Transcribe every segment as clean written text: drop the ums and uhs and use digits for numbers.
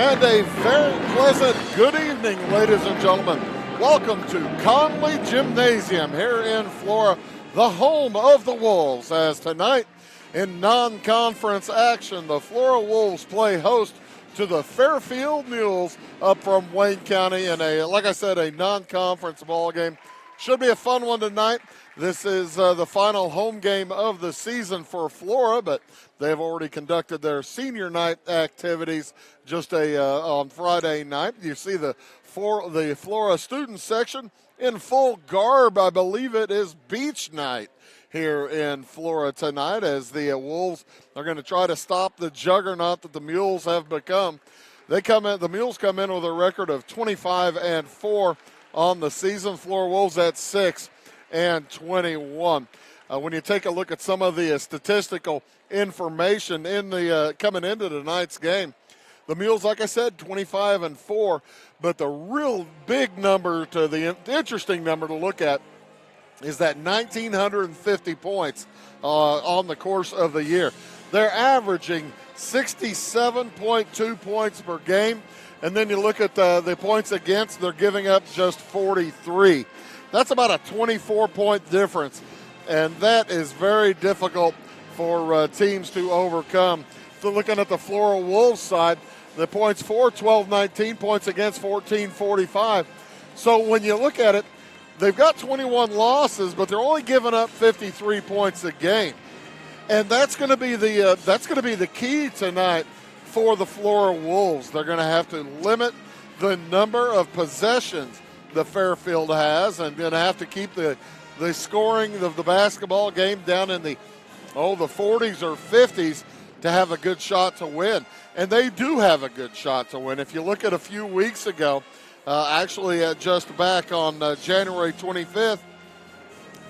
And a very pleasant good evening, ladies and gentlemen. Welcome to Conley Gymnasium here in Flora, the home of the Wolves, as tonight in non-conference action, the Flora Wolves play host to the Fairfield Mules up from Wayne County in a, like I said, a non-conference ball game. Should be a fun one tonight. This is the final home game of the season for Flora, but they've already conducted their senior night activities just on Friday night. You see the Flora student section in full garb. I believe it is beach night here in Flora tonight, as the Wolves are going to try to stop the juggernaut that the Mules have become. The Mules come in with a record of 25-4 on the season. Flora Wolves at 6-21. When you take a look at some of the statistical information in the coming into tonight's game, the Mules, like I said, 25-4, but the real big number, the interesting number to look at, is that 1,950 points on the course of the year. They're averaging 67.2 points per game, and then you look at the points against, they're giving up just 43. That's about a 24-point difference, and that is very difficult for teams to overcome. So looking at the Flora Wolves side, the points for 12-19, points against 14-45. So when you look at it, they've got 21 losses, but they're only giving up 53 points a game, and that's going to be the key tonight for the Flora Wolves. They're going to have to limit the number of possessions the Fairfield has, and going to have to keep the scoring of the basketball game down in the 40s or 50s to have a good shot to win. And they do have a good shot to win. If you look at a few weeks ago, just back on January 25th,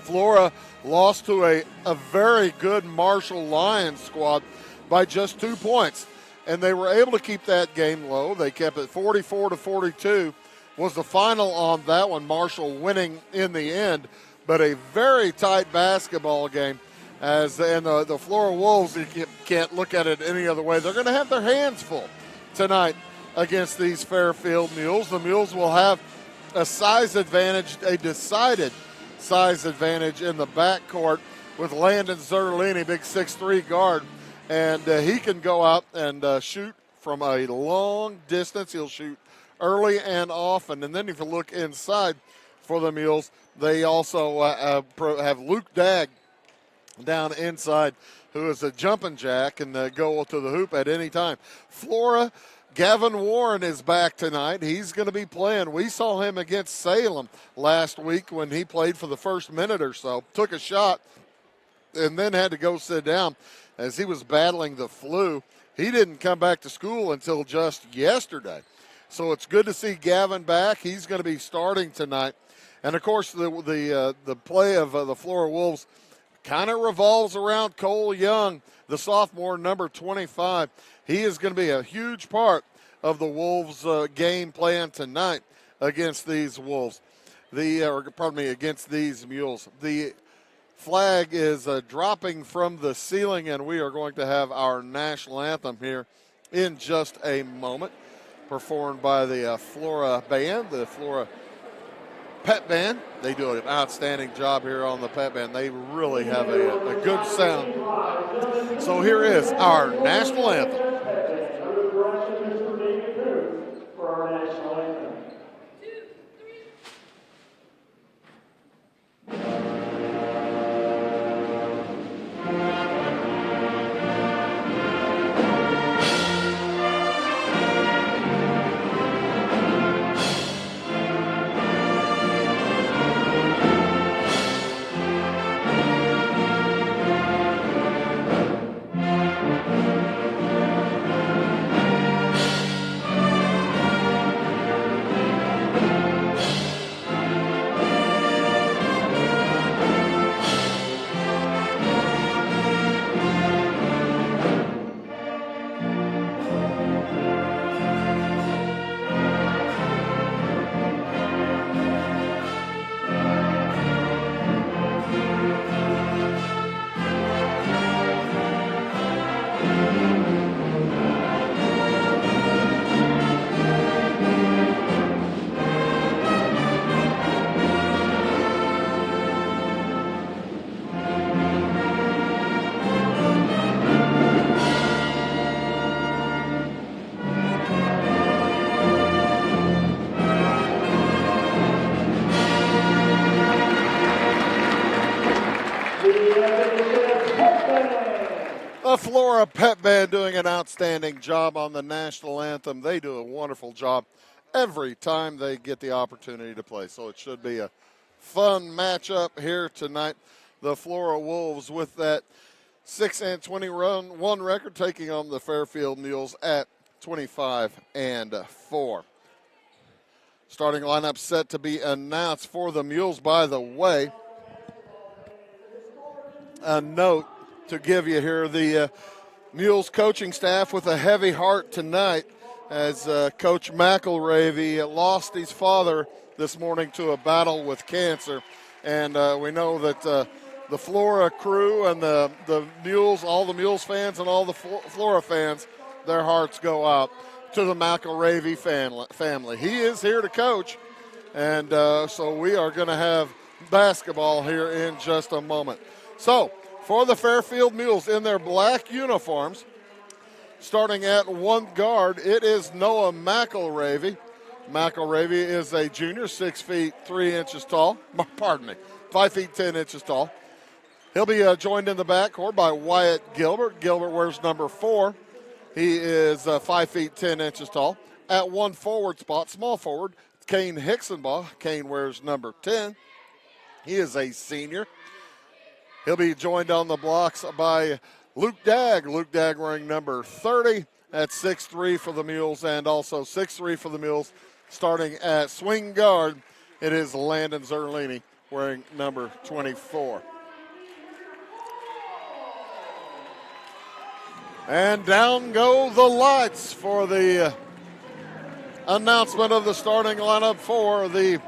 Flora lost to a very good Marshall Lions squad by just 2 points. And they were able to keep that game low. They kept it 44-42 was the final on that one, Marshall winning in the end. But a very tight basketball game. And the Flora Wolves, you can't look at it any other way. They're going to have their hands full tonight against these Fairfield Mules. The Mules will have a size advantage, a decided size advantage in the backcourt with Landon Zerlini, big 6'3" guard. And he can go out and shoot from a long distance. He'll shoot early and often. And then if you look inside for the Mules, they also have Luke Dagg down inside, who is a jumping jack and go to the hoop at any time. Flora, Gavin Warren is back tonight. He's going to be playing. We saw him against Salem last week when he played for the first minute or so. Took a shot and then had to go sit down as he was battling the flu. He didn't come back to school until just yesterday. So it's good to see Gavin back. He's going to be starting tonight. And, of course, the play of the Flora Wolves kind of revolves around Cole Young, the sophomore, number 25. He is going to be a huge part of the Wolves' game plan tonight against these Wolves. Against these Mules. The flag is dropping from the ceiling, and we are going to have our national anthem here in just a moment, performed by the Flora band, the Flora Pep Band. They do an outstanding job here on the Pep Band. They really have a good sound. So here is our national anthem. The Flora Pep Band doing an outstanding job on the national anthem. They do a wonderful job every time they get the opportunity to play. So it should be a fun matchup here tonight. The Flora Wolves with that 6-21 record, taking on the Fairfield Mules at 25-4. Starting lineup set to be announced for the Mules. By the way, a note to give you here, the Mules coaching staff with a heavy heart tonight as Coach McElravy lost his father this morning to a battle with cancer. And we know that the Flora crew and the Mules, all the Mules fans and all the Flora fans, their hearts go out to the McElravy family. He is here to coach, and so we are going to have basketball here in just a moment. So, for the Fairfield Mules in their black uniforms, starting at one guard, it is Noah McElravy. McElravy is a junior, 6 feet 3 inches tall. 5 feet 10 inches tall. He'll be joined in the backcourt by Wyatt Gilbert. Gilbert wears number 4. He is 5 feet 10 inches tall. At one forward spot, small forward, Kane Hicksonbaugh. Kane wears number 10. He is a senior. He'll be joined on the blocks by Luke Dagg. Luke Dagg wearing number 30 at 6'3" for the Mules, and also 6'3" for the Mules. Starting at swing guard, it is Landon Zerlini wearing number 24. And down go the lights for the announcement of the starting lineup for the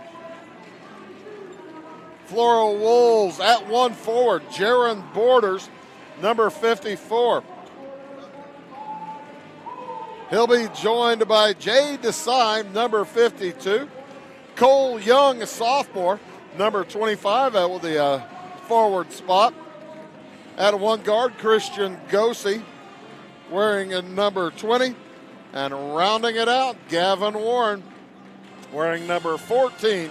Flora Wolves. At one forward, Jaron Borders, number 54. He'll be joined by Jay Desai, number 52. Cole Young, a sophomore, number 25 at the forward spot. At one guard, Christian Gosey, wearing a number 20. And rounding it out, Gavin Warren, wearing number 14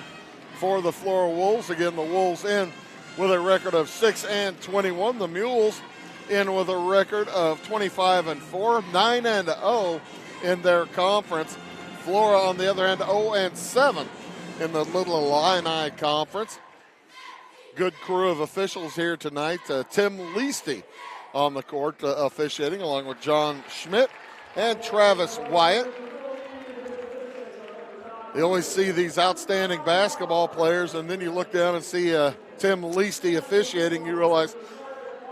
for the Flora Wolves. Again, the Wolves in with a record of 6-21. The Mules in with a record of 25-4, 9-0 in their conference. Flora, on the other hand, 0-7 in the Little Illini Conference. Good crew of officials here tonight. Tim Leasty on the court officiating, along with John Schmidt and Travis Wyatt. You always see these outstanding basketball players, and then you look down and see Tim Leasty officiating. You realize,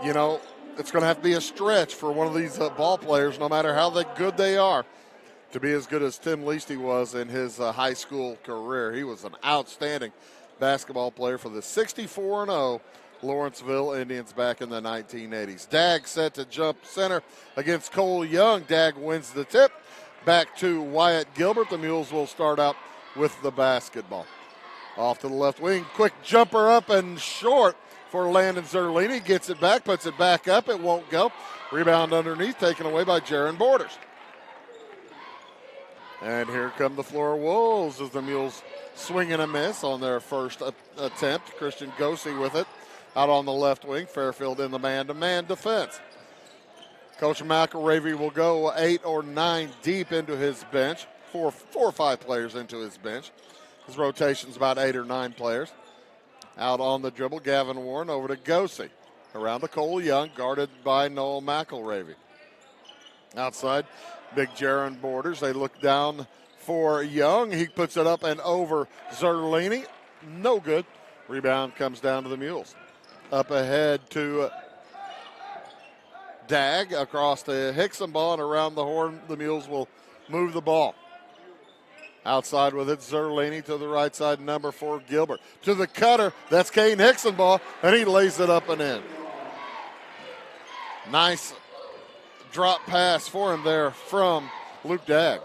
you know, it's going to have to be a stretch for one of these ball players, no matter how good they are, to be as good as Tim Leasty was in his high school career. He was an outstanding basketball player for the 64-0 Lawrenceville Indians back in the 1980s. Dagg set to jump center against Cole Young. Dagg wins the tip. Back to Wyatt Gilbert. The Mules will start out with the basketball. Off to the left wing. Quick jumper up and short for Landon Zerlini. Gets it back, puts it back up. It won't go. Rebound underneath, taken away by Jaron Borders. And here come the Flora Wolves as the Mules swing and a miss on their first attempt. Christian Gosey with it out on the left wing. Fairfield in the man-to-man defense. Coach McElravy will go 8 or 9 deep into his bench. Four or five players into his bench. His rotation's about 8 or 9 players. Out on the dribble, Gavin Warren over to Gosey. Around to Cole Young, guarded by Noel McElravy. Outside, big Jaron Borders. They look down for Young. He puts it up and over Zerlini. No good. Rebound comes down to the Mules. Up ahead to Dagg across to Hicksonbaugh, and around the horn, the Mules will move the ball. Outside with it, Zerlini to the right side, number 4, Gilbert. To the cutter, that's Kane Hicksonbaugh, and he lays it up and in. Nice drop pass for him there from Luke Dagg,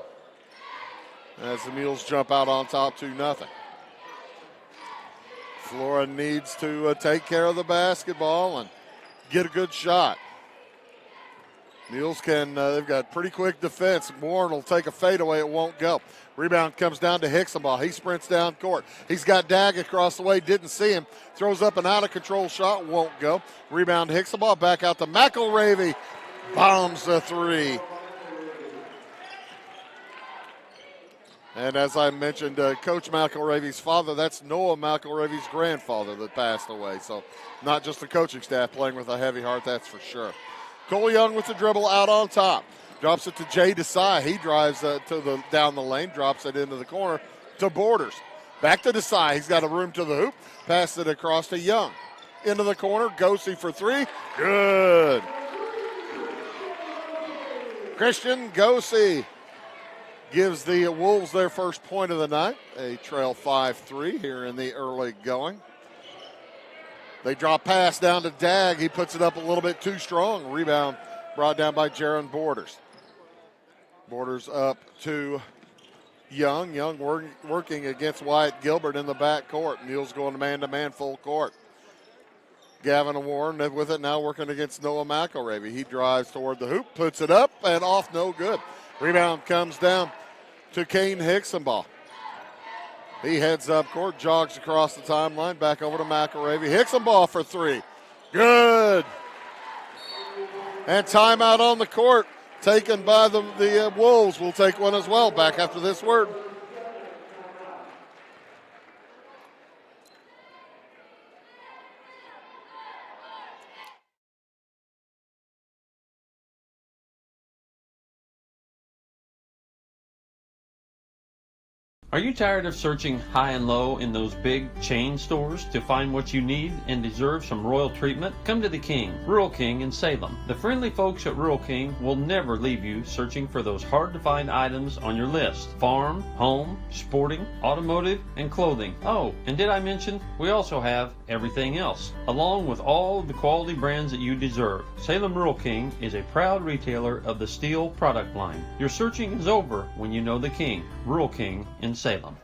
as the Mules jump out on top 2-0. Flora needs to take care of the basketball and get a good shot. Mules they've got pretty quick defense. Warren will take a fadeaway, it won't go. Rebound comes down to Hicksonbaugh. He sprints down court. He's got Dagg across the way, didn't see him. Throws up an out-of-control shot, won't go. Rebound Hicksonbaugh, back out to McElravy. bombs the three. And as I mentioned, Coach McElravy's father, that's Noah McElravy's grandfather that passed away. So not just the coaching staff playing with a heavy heart, that's for sure. Cole Young with the dribble out on top. Drops it to Jay Desai. He drives down the lane, drops it into the corner to Borders. Back to Desai. He's got a room to the hoop. Pass it across to Young. Into the corner. Gosey for three. Good. Christian Gosey gives the Wolves their first point of the night. They trail 5-3 here in the early going. They drop pass down to Dag. He puts it up a little bit too strong. Rebound brought down by Jaron Borders. Borders up to Young. Young working against Wyatt Gilbert in the back court. Mules going to man full court. Gavin Warren with it now working against Noah McElravy. He drives toward the hoop, puts it up, and off, no good. Rebound comes down to Kane Hicksonball. He heads up court, jogs across the timeline, back over to McElravy. Hicksonball for three. Good. And timeout on the court taken by the Wolves. Will take one as well. Back after this word. Are you tired of searching high and low in those big chain stores to find what you need and deserve some royal treatment? Come to the King, Rural King in Salem. The friendly folks at Rural King will never leave you searching for those hard-to-find items on your list. Farm, home, sporting, automotive, and clothing. Oh, and did I mention we also have everything else, along with all of the quality brands that you deserve. Salem Rural King is a proud retailer of the steel product line. Your searching is over when you know the King, Rural King in Salem.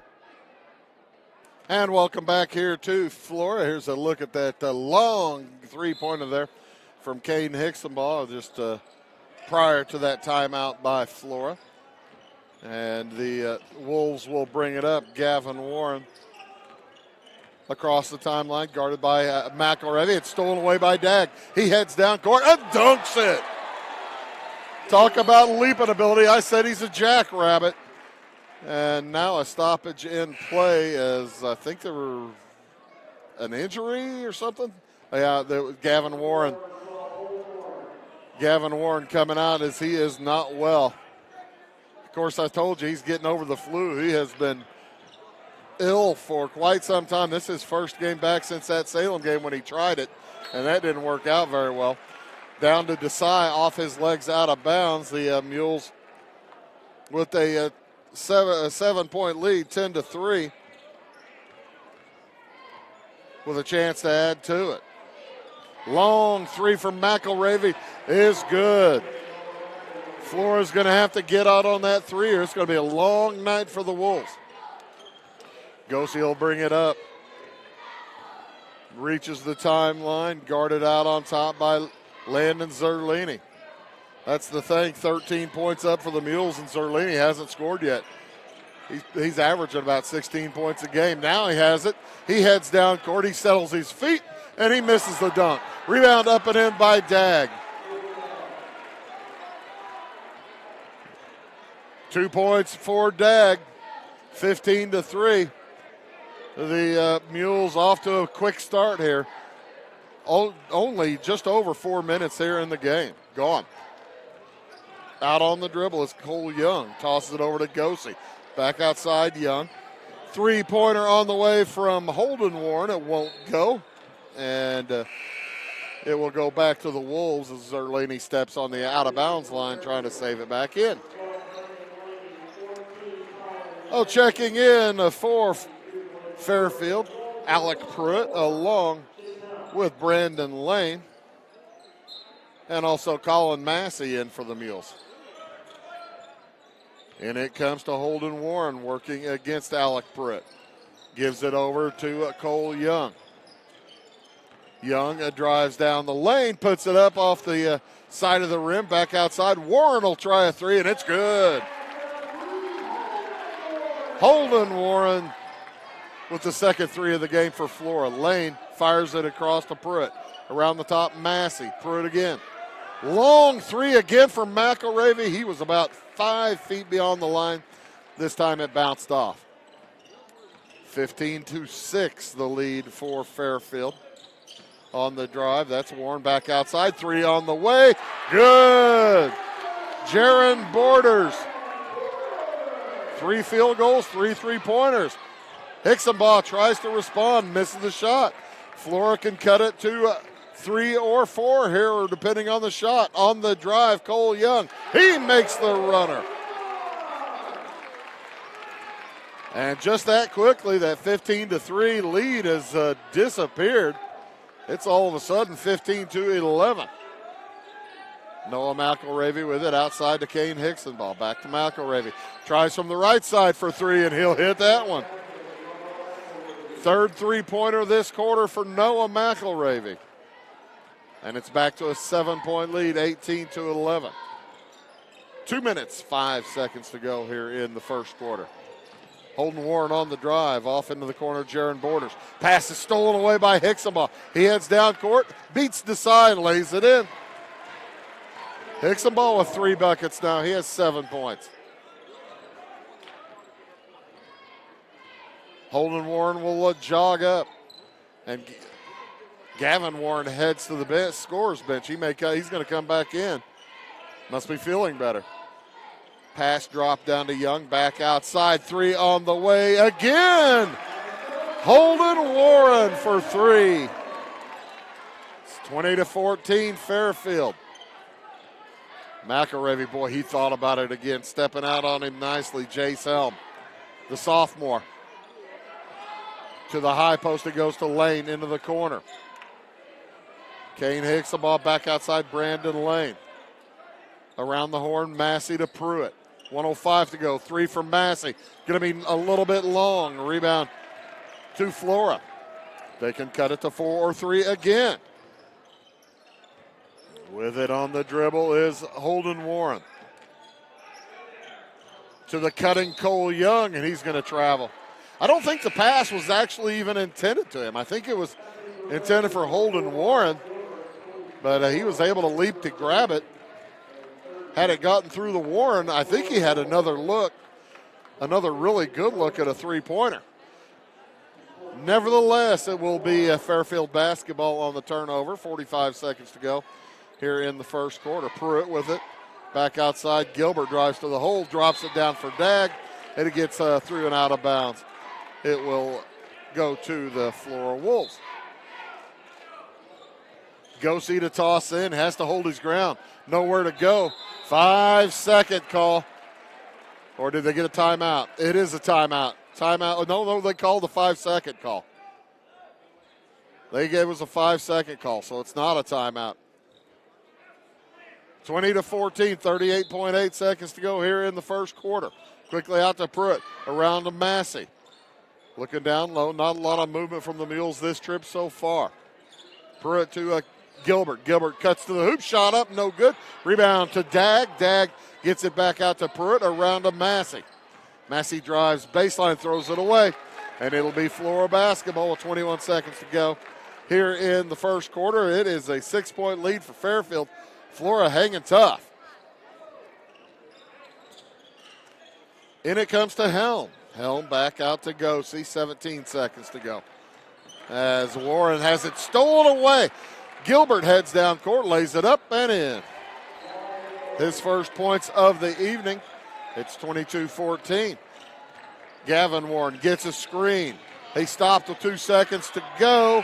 And welcome back here to Flora. Here's a look at that long three-pointer there from Caden Hicksonball just prior to that timeout by Flora. And the Wolves will bring it up. Gavin Warren across the timeline, guarded by McElravy. It's stolen away by Dag. He heads down court and dunks it. Talk about leaping ability. I said he's a jackrabbit. And now a stoppage in play as I think there were an injury or something. Yeah, there was Gavin Warren. Gavin Warren coming out as he is not well. Of course, I told you he's getting over the flu. He has been ill for quite some time. This is his first game back since that Salem game when he tried it, and that didn't work out very well. Down to Desai, off his legs, out of bounds. The Mules with a 7-point lead, 10-3, with a chance to add to it. Long three from McElravy is good. Flora's going to have to get out on that three, or it's going to be a long night for the Wolves. Gosey will bring it up. Reaches the timeline, guarded out on top by Landon Zerlini. That's the thing, 13 points up for the Mules, and Zerlini hasn't scored yet. He's averaging about 16 points a game. Now he has it. He heads down court. He settles his feet, and he misses the dunk. Rebound up and in by Dag. 2 points for Dag, 15-3. The Mules off to a quick start here. Only just over 4 minutes here in the game. Gone. Out on the dribble is Cole Young. Tosses it over to Gosey. Back outside, Young. Three-pointer on the way from Holden Warren. It won't go. And it will go back to the Wolves as Zerlini steps on the out-of-bounds line trying to save it back in. Oh, checking in for Fairfield, Alec Pruitt along with Brandon Lane. And also Colin Massey in for the Mules. And it comes to Holden Warren working against Alec Pruitt. Gives it over to Cole Young. Young drives down the lane, puts it up off the side of the rim, back outside. Warren will try a three, and it's good. Holden Warren with the second three of the game for Flora. Lane fires it across to Pruitt. Around the top, Massey. Pruitt again. Long three again for McElravy. He was about 5 feet beyond the line. This time it bounced off. 15-6 the lead for Fairfield on the drive. That's Warren back outside. Three on the way. Good. Jaron Borders. 3 field goals, 3 3-pointers. Hicksonbaugh tries to respond, misses the shot. Flora can cut it to 3 or 4 here, depending on the shot. On the drive, Cole Young. He makes the runner. And just that quickly, that 15-3 lead has disappeared. It's all of a sudden 15-11. Noah McElravy with it outside to Kane Hicksonbaugh. Back to McElravy. Tries from the right side for 3, and he'll hit that one. Third 3-pointer this quarter for Noah McElravy. And it's back to a 7-point lead, 18-11. 2 minutes, 5 seconds to go here in the first quarter. Holden Warren on the drive, off into the corner, Jaron Borders. Pass is stolen away by Hicksonbaugh. He heads down court, beats Desai, lays it in. Hicksonbaugh with 3 buckets now. He has 7 points. Holden Warren will jog up. And Gavin Warren heads to the bench, scorer's bench. He's going to come back in. Must be feeling better. Pass drop down to Young, back outside. 3 on the way again. Holden Warren for 3. It's 20-14 Fairfield. McElravy, boy, he thought about it again. Stepping out on him nicely, Jace Helm, the sophomore. To the high post, it goes to Lane into the corner. Kane Hicksonbaugh back outside, Brandon Lane. Around the horn, Massey to Pruitt. 1:05 to go. 3 for Massey. Going to be a little bit long. Rebound to Flora. They can cut it to 4 or 3 again. With it on the dribble is Holden Warren. To the cutting Cole Young, and he's going to travel. I don't think the pass was actually even intended to him. I think it was intended for Holden Warren, but he was able to leap to grab it. Had it gotten through the Warren, I think he had another really good look at a 3-pointer. Nevertheless, it will be a Fairfield basketball on the turnover. 45 seconds to go here in the first quarter. Pruitt with it. Back outside. Gilbert drives to the hole, drops it down for Dagg, and it gets through and out of bounds. It will go to the Flora Wolves. Gosey to toss in, has to hold his ground. Nowhere to go. 5-second call. Or did they get a timeout? It is a timeout. Timeout. No, they called the 5-second call. They gave us a 5-second call, so it's not a timeout. 20-14, 38.8 seconds to go here in the first quarter. Quickly out to Pruitt, around to Massey. Looking down low, not a lot of movement from the Mules this trip so far. Pruitt to Gilbert. Gilbert cuts to the hoop, shot up, no good. Rebound to Dagg. Dagg gets it back out to Pruitt, around to Massey. Massey drives baseline, throws it away, and it'll be Flora basketball with 21 seconds to go here in the first quarter. It is a 6-point lead for Fairfield. Flora hanging tough. In it comes to Helm. Helm back out to Gosey, 17 seconds to go. As Warren has it stolen away. Gilbert heads down court, lays it up and in. His first points of the evening. It's 22-14. Gavin Warren gets a screen. He stopped with 2 seconds to go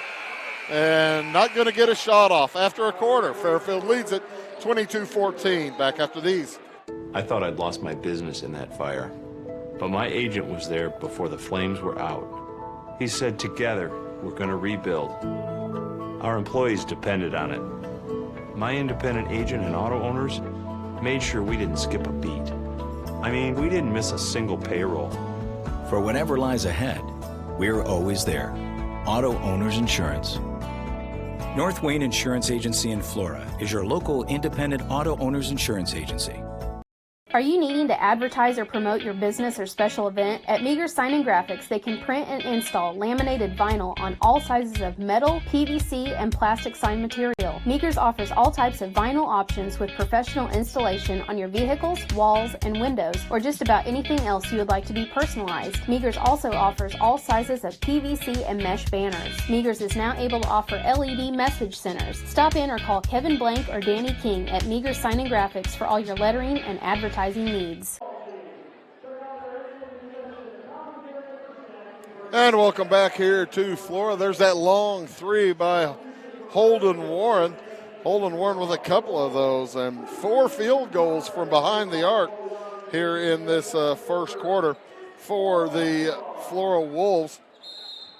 and not going to get a shot off after a quarter. Fairfield leads it 22-14 back after these. I thought I'd lost my business in that fire, but my agent was there before the flames were out. He said, together, we're going to rebuild. Our employees depended on it. My independent agent and auto owners made sure we didn't skip a beat. I mean, we didn't miss a single payroll. For whatever lies ahead, we're always there. Auto Owners Insurance. North Wayne Insurance Agency in Flora is your local independent auto owners insurance agency. Are you needing to advertise or promote your business or special event? At Meagher's Sign and Graphics, they can print and install laminated vinyl on all sizes of metal, PVC, and plastic sign material. Meagher's offers all types of vinyl options with professional installation on your vehicles, walls, and windows, or just about anything else you would like to be personalized. Meagher's also offers all sizes of PVC and mesh banners. Meagher's is now able to offer LED message centers. Stop in or call Kevin Blank or Danny King at Meagher's Sign and Graphics for all your lettering and advertising needs. And welcome back here to Flora. There's that long three by Holden Warren. Holden Warren with a couple of those and 4 field goals from behind the arc here in this first quarter for the Flora Wolves,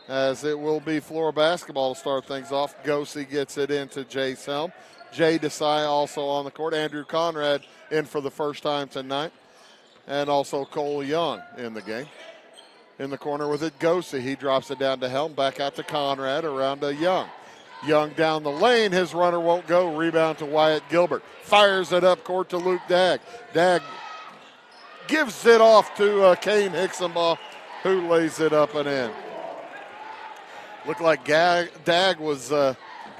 as it will be Flora basketball to start things off. Gosey gets it into Jay Selm. Jay Desai also on the court. Andrew Conrad in for the first time tonight. And also Cole Young in the game. In the corner with it, Gosey. He drops it down to Helm. Back out to Conrad, around to Young. Young down the lane. His runner won't go. Rebound to Wyatt Gilbert. Fires it up court to Luke Dagg. Dagg gives it off to Kane Hicksonball, who lays it up and in. Looked like Dagg was going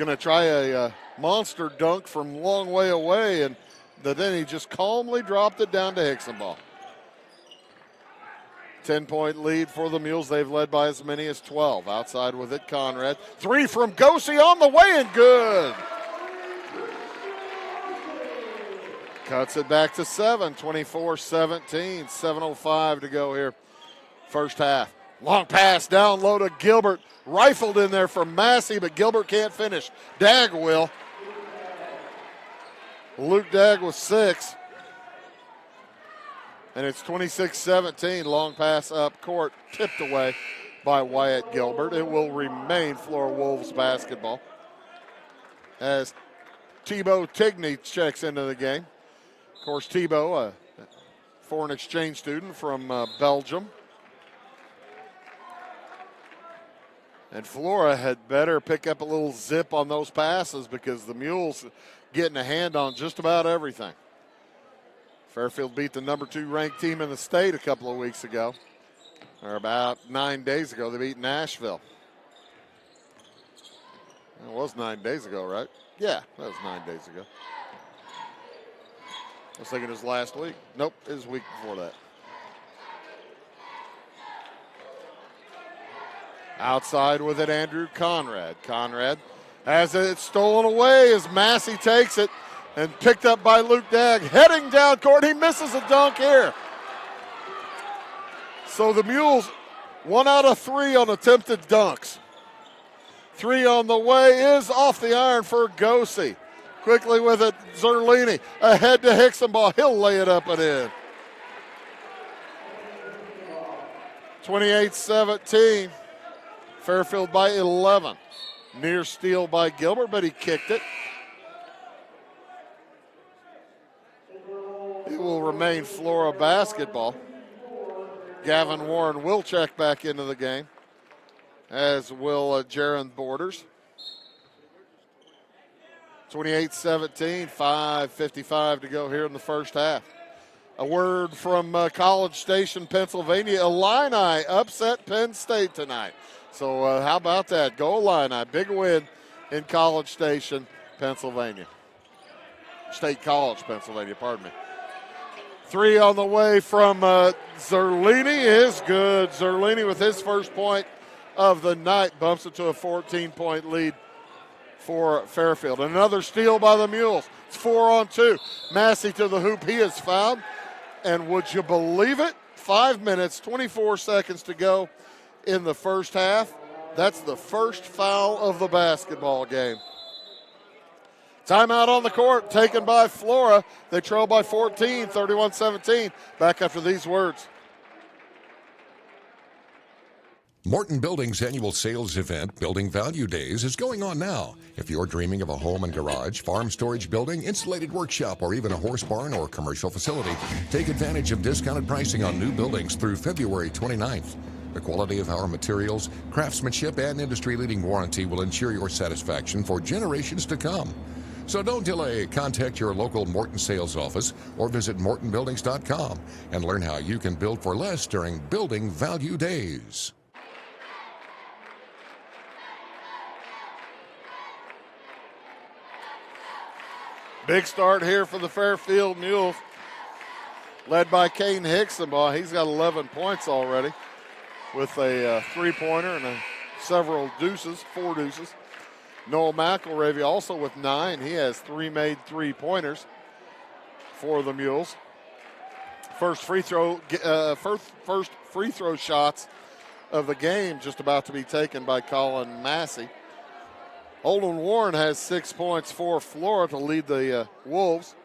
to try a monster dunk from long way away, and then he just calmly dropped it down to Hicksonball. 10-point lead for the Mules. They've led by as many as 12. Outside with it, Conrad. 3 from Gosey on the way and good. Cuts it back to 7, 24-17, 7:05 to go here. First half. Long pass down low to Gilbert. Rifled in there from Massey, but Gilbert can't finish. Dagg will. Luke Dagg with 6. And it's 26-17. Long pass up court, tipped away by Wyatt Gilbert. It will remain Flora Wolves basketball as Tebow Tigney checks into the game. Of course, Tebow, a foreign exchange student from Belgium. And Flora had better pick up a little zip on those passes because the Mules getting a hand on just about everything. Fairfield beat the number 2 ranked team in the state a couple of weeks ago, or about 9 days ago. They beat Nashville. It was 9 days ago, right? Yeah, that was 9 days ago. I was thinking it was last week. Nope, it was the week before that. Outside with it, Andrew Conrad. Conrad has it stolen away as Massey takes it and picked up by Luke Dagg. Heading down court, he misses a dunk here. So the Mules, 1 out of 3 on attempted dunks. 3 on the way is off the iron for Gosey. Quickly with it, Zerlini. Ahead to Hicksonball. He'll lay it up and in. 28-17. Fairfield by 11. Near steal by Gilbert, but he kicked it. It will remain Flora basketball. Gavin Warren will check back into the game, as will Jaron Borders. 28-17, 5:55 to go here in the first half. A word from College Station, Pennsylvania. Illini upset Penn State tonight. So how about that? Go Illini. Big win in College Station, Pennsylvania. State College, Pennsylvania, pardon me. 3 on the way from Zerlini is good. Zerlini with his first point of the night bumps it to a 14-point lead for Fairfield. Another steal by the Mules. It's 4 on 2. Massey to the hoop. He is fouled. And would you believe it? 5 minutes, 24 seconds to go in the first half. That's the first foul of the basketball game. Timeout on the court taken by Flora. They trail by 14, 31-17. Back after these words. Morton Building's annual sales event, Building Value Days, is going on now. If you're dreaming of a home and garage, farm storage building, insulated workshop, or even a horse barn or commercial facility, take advantage of discounted pricing on new buildings through February 29th. The quality of our materials, craftsmanship, and industry-leading warranty will ensure your satisfaction for generations to come. So don't delay. Contact your local Morton sales office or visit mortonbuildings.com and learn how you can build for less during Building Value Days. Big start here for the Fairfield Mules, led by Caden Hicksonbaugh. He's got 11 points already with a three-pointer and several deuces, 4 deuces. Noah McElravy also with 9. He has 3 made three-pointers for the Mules. First free throw shots of the game just about to be taken by Colin Massey. Holden Warren has 6 points for Flora to lead the Wolves.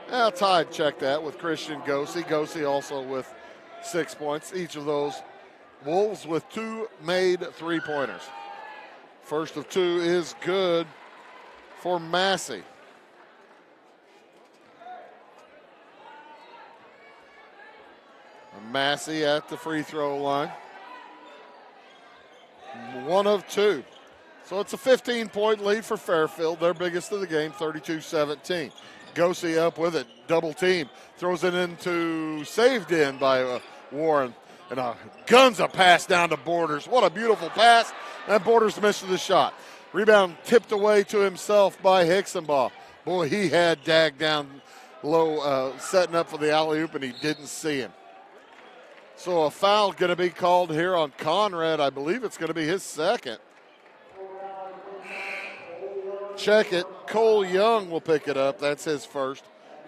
Tide check that with Christian Gosey. Gosey also with 6 points. Each of those Wolves with 2 made three-pointers. First of 2 is good for Massey. Massey at the free throw line. 1 of 2. So it's a 15-point lead for Fairfield, their biggest of the game, 32-17. Gosey up with it, double team, throws it into, saved in by Warren. And guns a pass down to Borders. What a beautiful pass. And Borders missed the shot. Rebound tipped away to himself by Hicksonbaugh. Boy, he had Dag down low, setting up for the alley-oop, and he didn't see him. So a foul going to be called here on Conrad. I believe it's going to be his second. Check it. Cole Young will pick it up. That's his first.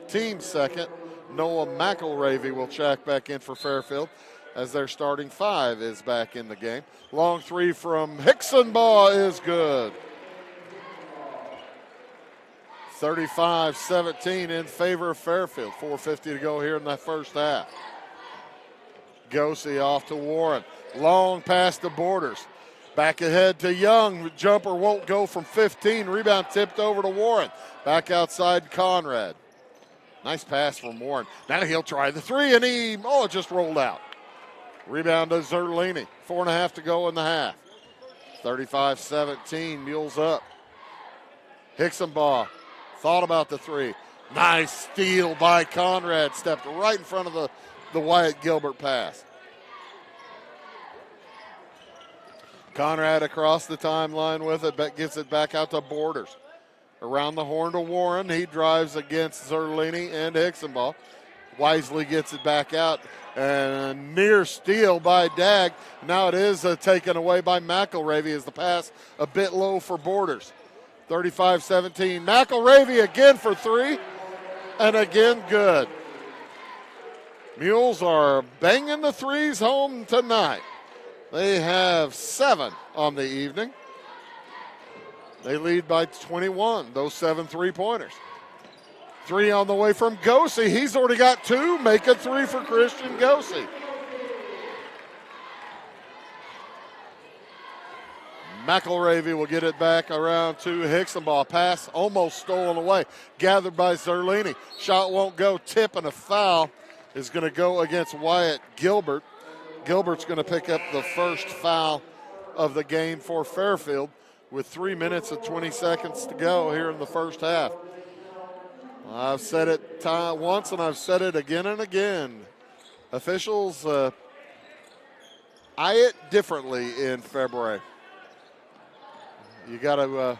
Team second. Noah McElravy will check back in for Fairfield as their starting 5 is back in the game. Long 3 from Hicksonbaugh is good. 35-17 in favor of Fairfield. 4:50 to go here in the first half. Gosey off to Warren. Long pass to Borders. Back ahead to Young. Jumper won't go from 15. Rebound tipped over to Warren. Back outside Conrad. Nice pass from Warren. Now he'll try the 3, and it just rolled out. Rebound to Zerlini. 4.5 to go in the half. 35-17. Mules up. Hicksonbaugh thought about the 3. Nice steal by Conrad. Stepped right in front of the Wyatt Gilbert pass. Conrad across the timeline with it, but gets it back out to Borders. Around the horn to Warren. He drives against Zerlini and Hicksonbaugh. Wisely gets it back out. And near steal by Dag. Now it is taken away by McElravy as the pass a bit low for Borders. 35-17. McElravy again for 3. And again good. Mules are banging the 3s home tonight. They have 7 on the evening. They lead by 21, those 7 3-pointers. 3 on the way from Gosey. He's already got 2. Make a 3 for Christian Gosey. McElravy will get it back around to Hicksonbaugh. Pass almost stolen away. Gathered by Zerlini. Shot won't go. Tip and a foul is going to go against Wyatt Gilbert. Gilbert's going to pick up the first foul of the game for Fairfield with 3 minutes and 20 seconds to go here in the first half. I've said it once and I've said it again and again. Officials eye it differently in February. You got to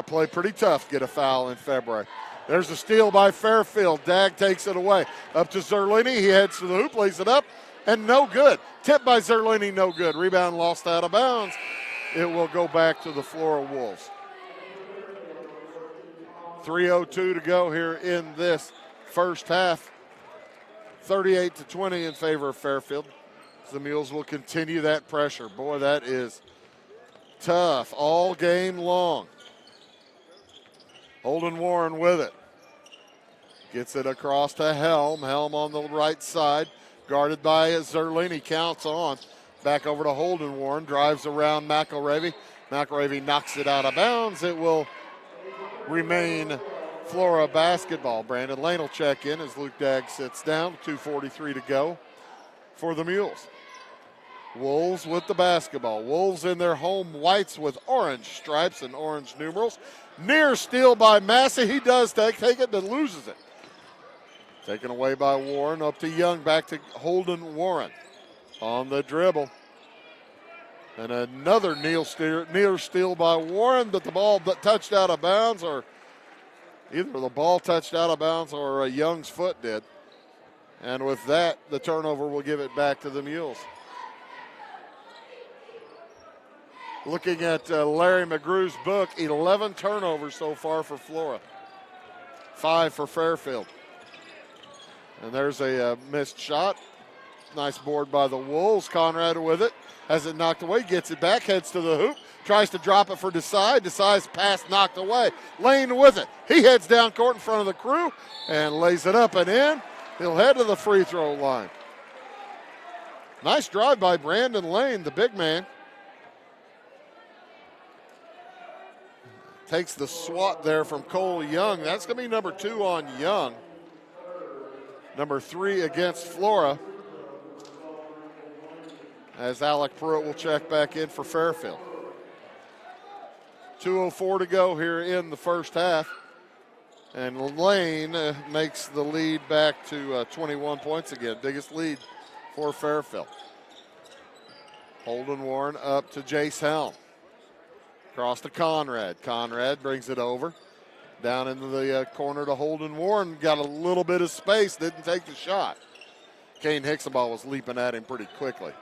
play pretty tough to get a foul in February. There's a steal by Fairfield. Dag takes it away. Up to Zerlini. He heads to the hoop, lays it up, and no good. Tipped by Zerlini, no good. Rebound lost out of bounds. It will go back to the Flora Wolves. 3:02 to go here in this first half. 38-20 in favor of Fairfield. The Mules will continue that pressure. Boy, that is tough all game long. Holden Warren with it. Gets it across to Helm. Helm on the right side. Guarded by Zerlini. Counts on. Back over to Holden Warren. Drives around McElravy. McElravy knocks it out of bounds. It will remain Flora basketball. Brandon Lane will check in as Luke Dag sits down. 2:43 to go for the Mules. Wolves with the basketball. Wolves in their home whites with orange stripes and orange numerals. Near steal by Massey. He does take it, but loses it. Taken away by Warren. Up to Young. Back to Holden Warren on the dribble. And another near steal by Warren, but the ball touched out of bounds, or either the ball touched out of bounds or Young's foot did. And with that, the turnover will give it back to the Mules. Looking at Larry McGrew's book, 11 turnovers so far for Flora. 5 for Fairfield. And there's a missed shot. Nice board by the Wolves. Conrad with it. Has it knocked away, gets it back, heads to the hoop. Tries to drop it for Desai. Desai's pass knocked away. Lane with it. He heads down court in front of the crew and lays it up and in. He'll head to the free throw line. Nice drive by Brandon Lane, the big man. Takes the swat there from Cole Young. That's going to be number 2 on Young. Number 3 against Flora. As Alec Pruitt will check back in for Fairfield. 2:04 to go here in the first half. And Lane makes the lead back to 21 points again. Biggest lead for Fairfield. Holden Warren up to Jace Helm. Across to Conrad. Conrad brings it over. Down into the corner to Holden Warren. Got a little bit of space. Didn't take the shot. Kane Hicksonball was leaping at him pretty quickly.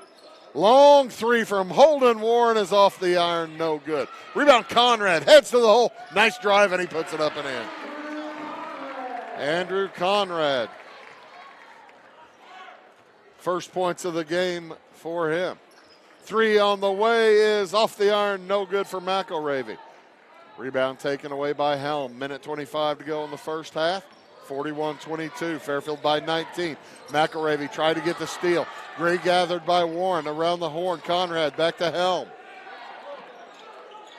Long 3 from Holden Warren is off the iron. No good. Rebound Conrad. Heads to the hole. Nice drive, and he puts it up and in. Andrew Conrad. First points of the game for him. 3 on the way is off the iron, no good for McElravy. Rebound taken away by Helm. Minute 25 to go in the first half. 41-22, Fairfield by 19. McElravy tried to get the steal. Gray gathered by Warren around the horn. Conrad back to Helm.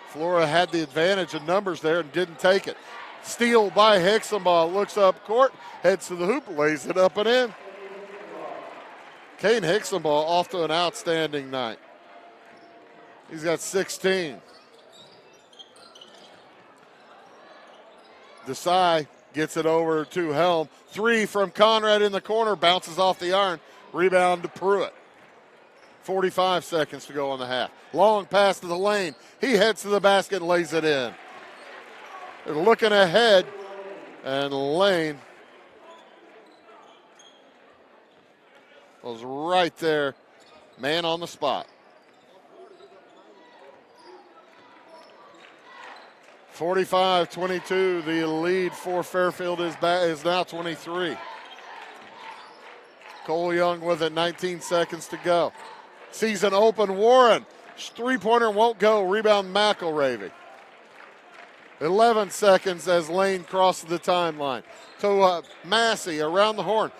Flora had the advantage of numbers there and didn't take it. Steal by Hicksonball. Looks up court, heads to the hoop, lays it up and in. Kane Hicksonball off to an outstanding night. He's got 16. Desai gets it over to Helm. 3 from Conrad in the corner, bounces off the iron. Rebound to Pruitt. 45 seconds to go on the half. Long pass to the lane. He heads to the basket and lays it in. They're looking ahead, and Lane was right there, man on the spot. 45-22, the lead for Fairfield is now 23. Cole Young with it, 19 seconds to go. Sees an open Warren. Three-pointer won't go. Rebound McElravy. 11 seconds as Lane crosses the timeline. To Massey around the horn.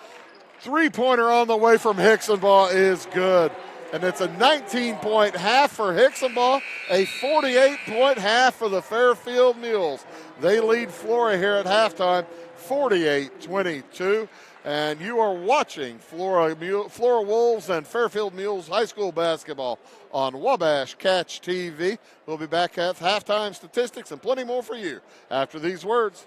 Three-pointer on the way from Hicksonball is good. And it's a 19-point half for Hicksonball, a 48-point half for the Fairfield Mules. They lead Flora here at halftime, 48-22. And you are watching Flora Wolves and Fairfield Mules high school basketball on Wabash Catch TV. We'll be back at halftime statistics and plenty more for you after these words.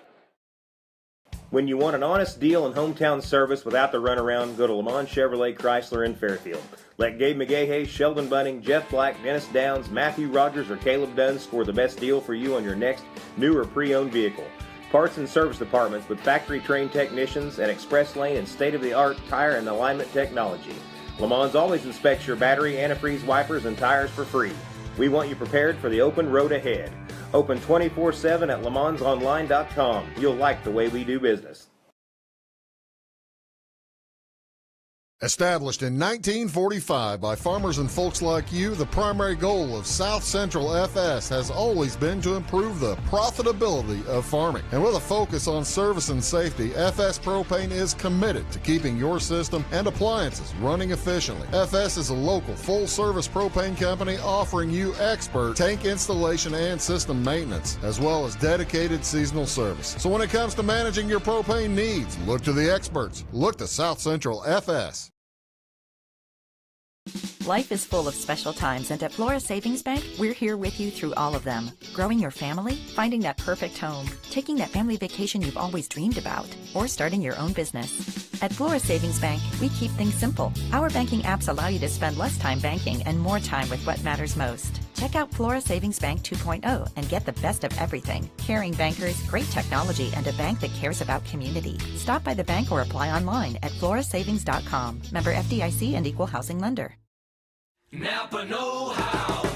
When you want an honest deal and hometown service without the runaround, go to Lamont Chevrolet Chrysler in Fairfield. Let Gabe McGahey, Sheldon Bunning, Jeff Black, Dennis Downs, Matthew Rogers, or Caleb Dunn score the best deal for you on your next new or pre-owned vehicle. Parts and service departments with factory-trained technicians and express lane and state-of-the-art tire and alignment technology. Lamont always inspects your battery, antifreeze, wipers, and tires for free. We want you prepared for the open road ahead. Open 24/7 at LeMansOnline.com. You'll like the way we do business. Established in 1945 by farmers and folks like you, the primary goal of South Central FS has always been to improve the profitability of farming. And with a focus on service and safety, FS Propane is committed to keeping your system and appliances running efficiently. FS is a local full-service propane company offering you expert tank installation and system maintenance, as well as dedicated seasonal service. So when it comes to managing your propane needs, look to the experts. Look to South Central FS. Life is full of special times, and at Flora Savings Bank, we're here with you through all of them. Growing your family, finding that perfect home, taking that family vacation you've always dreamed about, or starting your own business. At Flora Savings Bank, we keep things simple. Our banking apps allow you to spend less time banking and more time with what matters most. Check out Flora Savings Bank 2.0 and get the best of everything. Caring bankers, great technology, and a bank that cares about community. Stop by the bank or apply online at florasavings.com. Member FDIC and Equal Housing Lender. Napa know-how.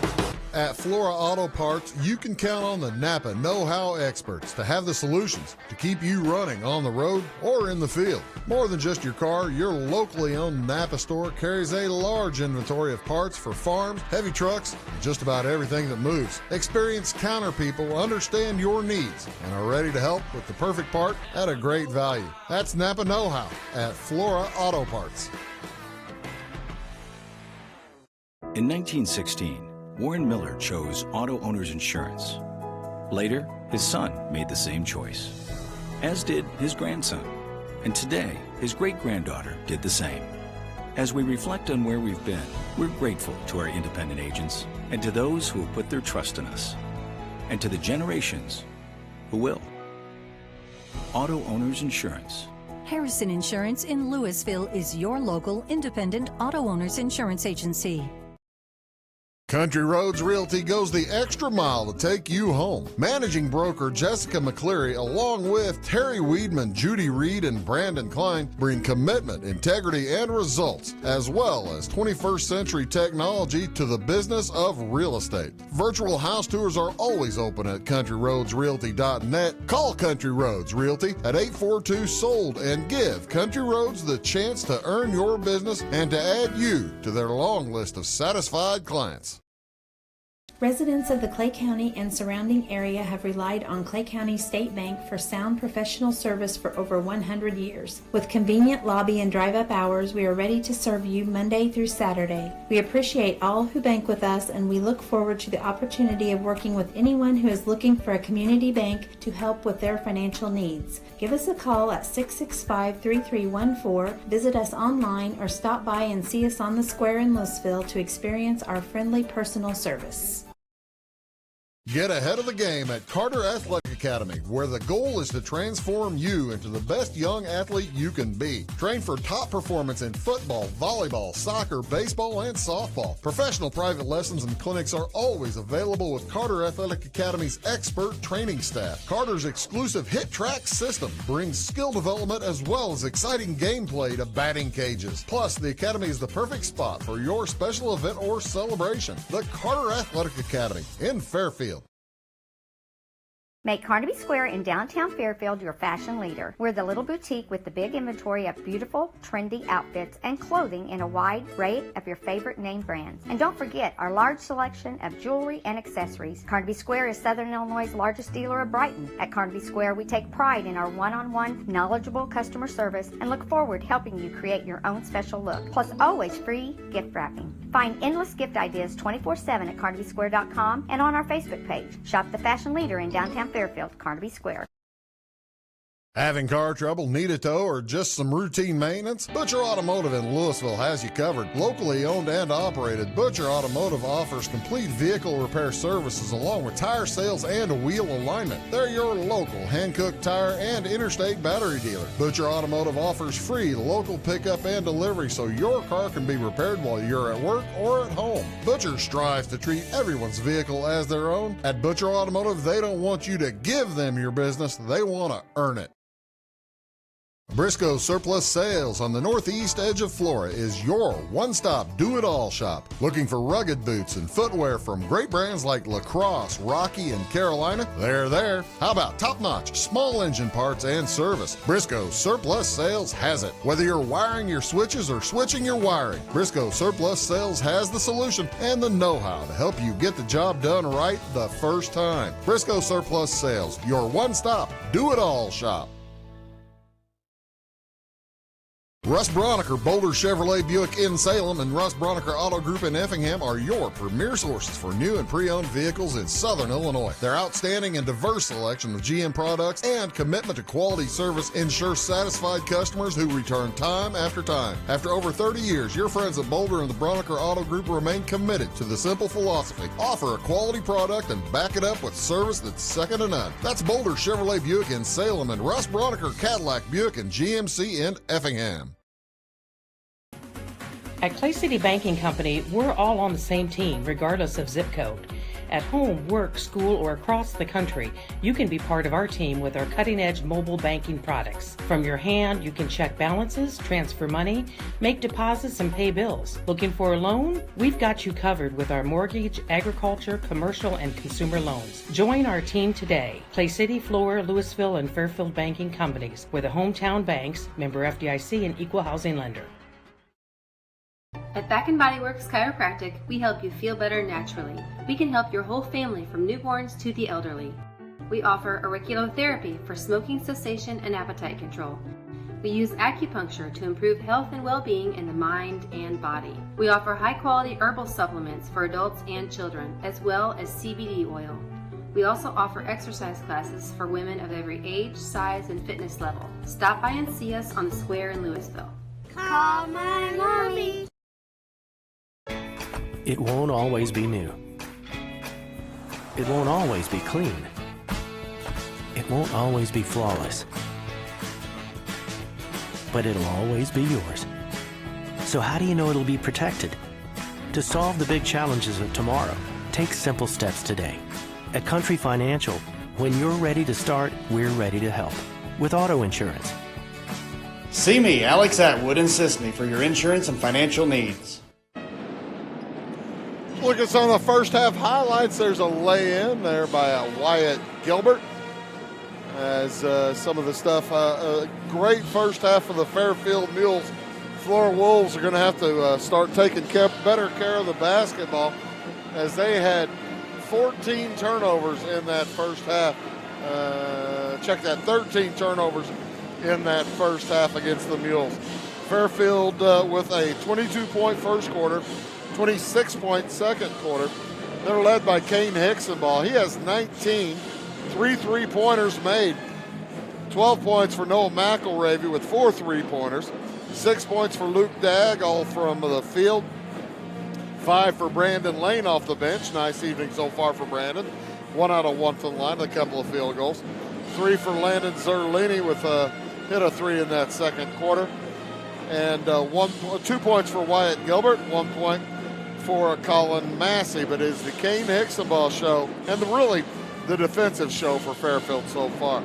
At Flora Auto Parts, you can count on the Napa know-how experts to have the solutions to keep you running on the road or in the field. More than just your car, your locally owned Napa store carries a large inventory of parts for farms, heavy trucks, and just about everything that moves. Experienced counter people understand your needs and are ready to help with the perfect part at a great value. That's Napa know-how at Flora Auto Parts. In 1916, Warren Miller chose auto owners insurance. Later, his son made the same choice, as did his grandson. And today, his great-granddaughter did the same. As we reflect on where we've been, we're grateful to our independent agents and to those who have put their trust in us, and to the generations who will. Auto Owners Insurance. Harrison Insurance in Louisville is your local independent auto owners insurance agency. Country Roads Realty goes the extra mile to take you home. Managing broker Jessica McCleary, along with Terry Weedman, Judy Reed, and Brandon Klein, bring commitment, integrity, and results, as well as 21st century technology to the business of real estate. Virtual house tours are always open at countryroadsrealty.net. Call Country Roads Realty at 842-SOLD and give Country Roads the chance to earn your business and to add you to their long list of satisfied clients. Residents of the Clay County and surrounding area have relied on Clay County State Bank for sound professional service for over 100 years. With convenient lobby and drive-up hours, we are ready to serve you Monday through Saturday. We appreciate all who bank with us, and we look forward to the opportunity of working with anyone who is looking for a community bank to help with their financial needs. Give us a call at 665-3314, visit us online, or stop by and see us on the square in Louisville to experience our friendly personal service. Get ahead of the game at Carter Athletic Academy, where the goal is to transform you into the best young athlete you can be. Train for top performance in football, volleyball, soccer, baseball, and softball. Professional private lessons and clinics are always available with Carter Athletic Academy's expert training staff. Carter's exclusive Hit Track system brings skill development as well as exciting gameplay to batting cages. Plus, the Academy is the perfect spot for your special event or celebration. The Carter Athletic Academy in Fairfield. Make Carnaby Square in downtown Fairfield your fashion leader. We're the little boutique with the big inventory of beautiful, trendy outfits and clothing in a wide array of your favorite name brands. And don't forget our large selection of jewelry and accessories. Carnaby Square is Southern Illinois' largest dealer of Brighton. At Carnaby Square, we take pride in our one-on-one, knowledgeable customer service and look forward to helping you create your own special look. Plus, always free gift wrapping. Find endless gift ideas 24/7 at carnabysquare.com and on our Facebook page. Shop the fashion leader in downtown Fairfield, Carnaby Square. Having car trouble, need a tow, or just some routine maintenance? Butcher Automotive in Louisville has you covered. Locally owned and operated, Butcher Automotive offers complete vehicle repair services along with tire sales and wheel alignment. They're your local Hankook tire and interstate battery dealer. Butcher Automotive offers free local pickup and delivery so your car can be repaired while you're at work or at home. Butcher strives to treat everyone's vehicle as their own. At Butcher Automotive, they don't want you to give them your business, they want to earn it. Briscoe Surplus Sales on the northeast edge of Flora is your one-stop do-it-all shop. Looking for rugged boots and footwear from great brands like Lacrosse, Rocky, and Carolina? They're there. How about top-notch small engine parts and service? Briscoe Surplus Sales has it. Whether you're wiring your switches or switching your wiring, Briscoe Surplus Sales has the solution and the know-how to help you get the job done right the first time. Briscoe Surplus Sales, your one-stop do-it-all shop. Russ Broniker, Boulder Chevrolet Buick in Salem, and Russ Broniker Auto Group in Effingham are your premier sources for new and pre-owned vehicles in Southern Illinois. Their outstanding and diverse selection of GM products and commitment to quality service ensures satisfied customers who return time after time. After over 30 years, your friends at Boulder and the Broniker Auto Group remain committed to the simple philosophy: offer a quality product and back it up with service that's second to none. That's Boulder Chevrolet Buick in Salem and Russ Broniker Cadillac Buick and GMC in Effingham. At Clay City Banking Company, we're all on the same team, regardless of zip code. At home, work, school, or across the country, you can be part of our team with our cutting-edge mobile banking products. From your hand, you can check balances, transfer money, make deposits, and pay bills. Looking for a loan? We've got you covered with our mortgage, agriculture, commercial, and consumer loans. Join our team today. Clay City, Flora, Louisville, and Fairfield Banking Companies. We're the hometown banks, member FDIC, and equal housing lender. At Back & Body Works Chiropractic, we help you feel better naturally. We can help your whole family from newborns to the elderly. We offer auriculotherapy for smoking cessation and appetite control. We use acupuncture to improve health and well-being in the mind and body. We offer high-quality herbal supplements for adults and children, as well as CBD oil. We also offer exercise classes for women of every age, size, and fitness level. Stop by and see us on the square in Louisville. Call my mommy. It won't always be new. It won't always be clean. It won't always be flawless. But it'll always be yours. So how do you know it'll be protected? To solve the big challenges of tomorrow, take simple steps today. At Country Financial, when you're ready to start, we're ready to help. With auto insurance. See me, Alex Atwood, and Sisney for your insurance and financial needs. Look at some of the first half highlights. There's a lay-in there by Wyatt Gilbert. As some of the stuff, great first half for the Fairfield Mules. Flora Wolves are going to have to start taking better care of the basketball, as they had 14 turnovers in that first half. Check that, 13 turnovers in that first half against the Mules. Fairfield with a 22-point first quarter, 26-point second quarter. They're led by Kane Hicksonball. He has 19, 3 3-pointers made. 12 points for Noah McElravy with 4 3-pointers. 6 points for Luke Dagg, all from the field. 5 for Brandon Lane off the bench. Nice evening so far for Brandon. 1 out of 1 from the line, a couple of field goals. 3 for Landon Zerlini with hit a 3 in that second quarter. And 2 points for Wyatt Gilbert, 1 point for Colin Massey. But it's the Kane Hicksonball show and really the defensive show for Fairfield so far.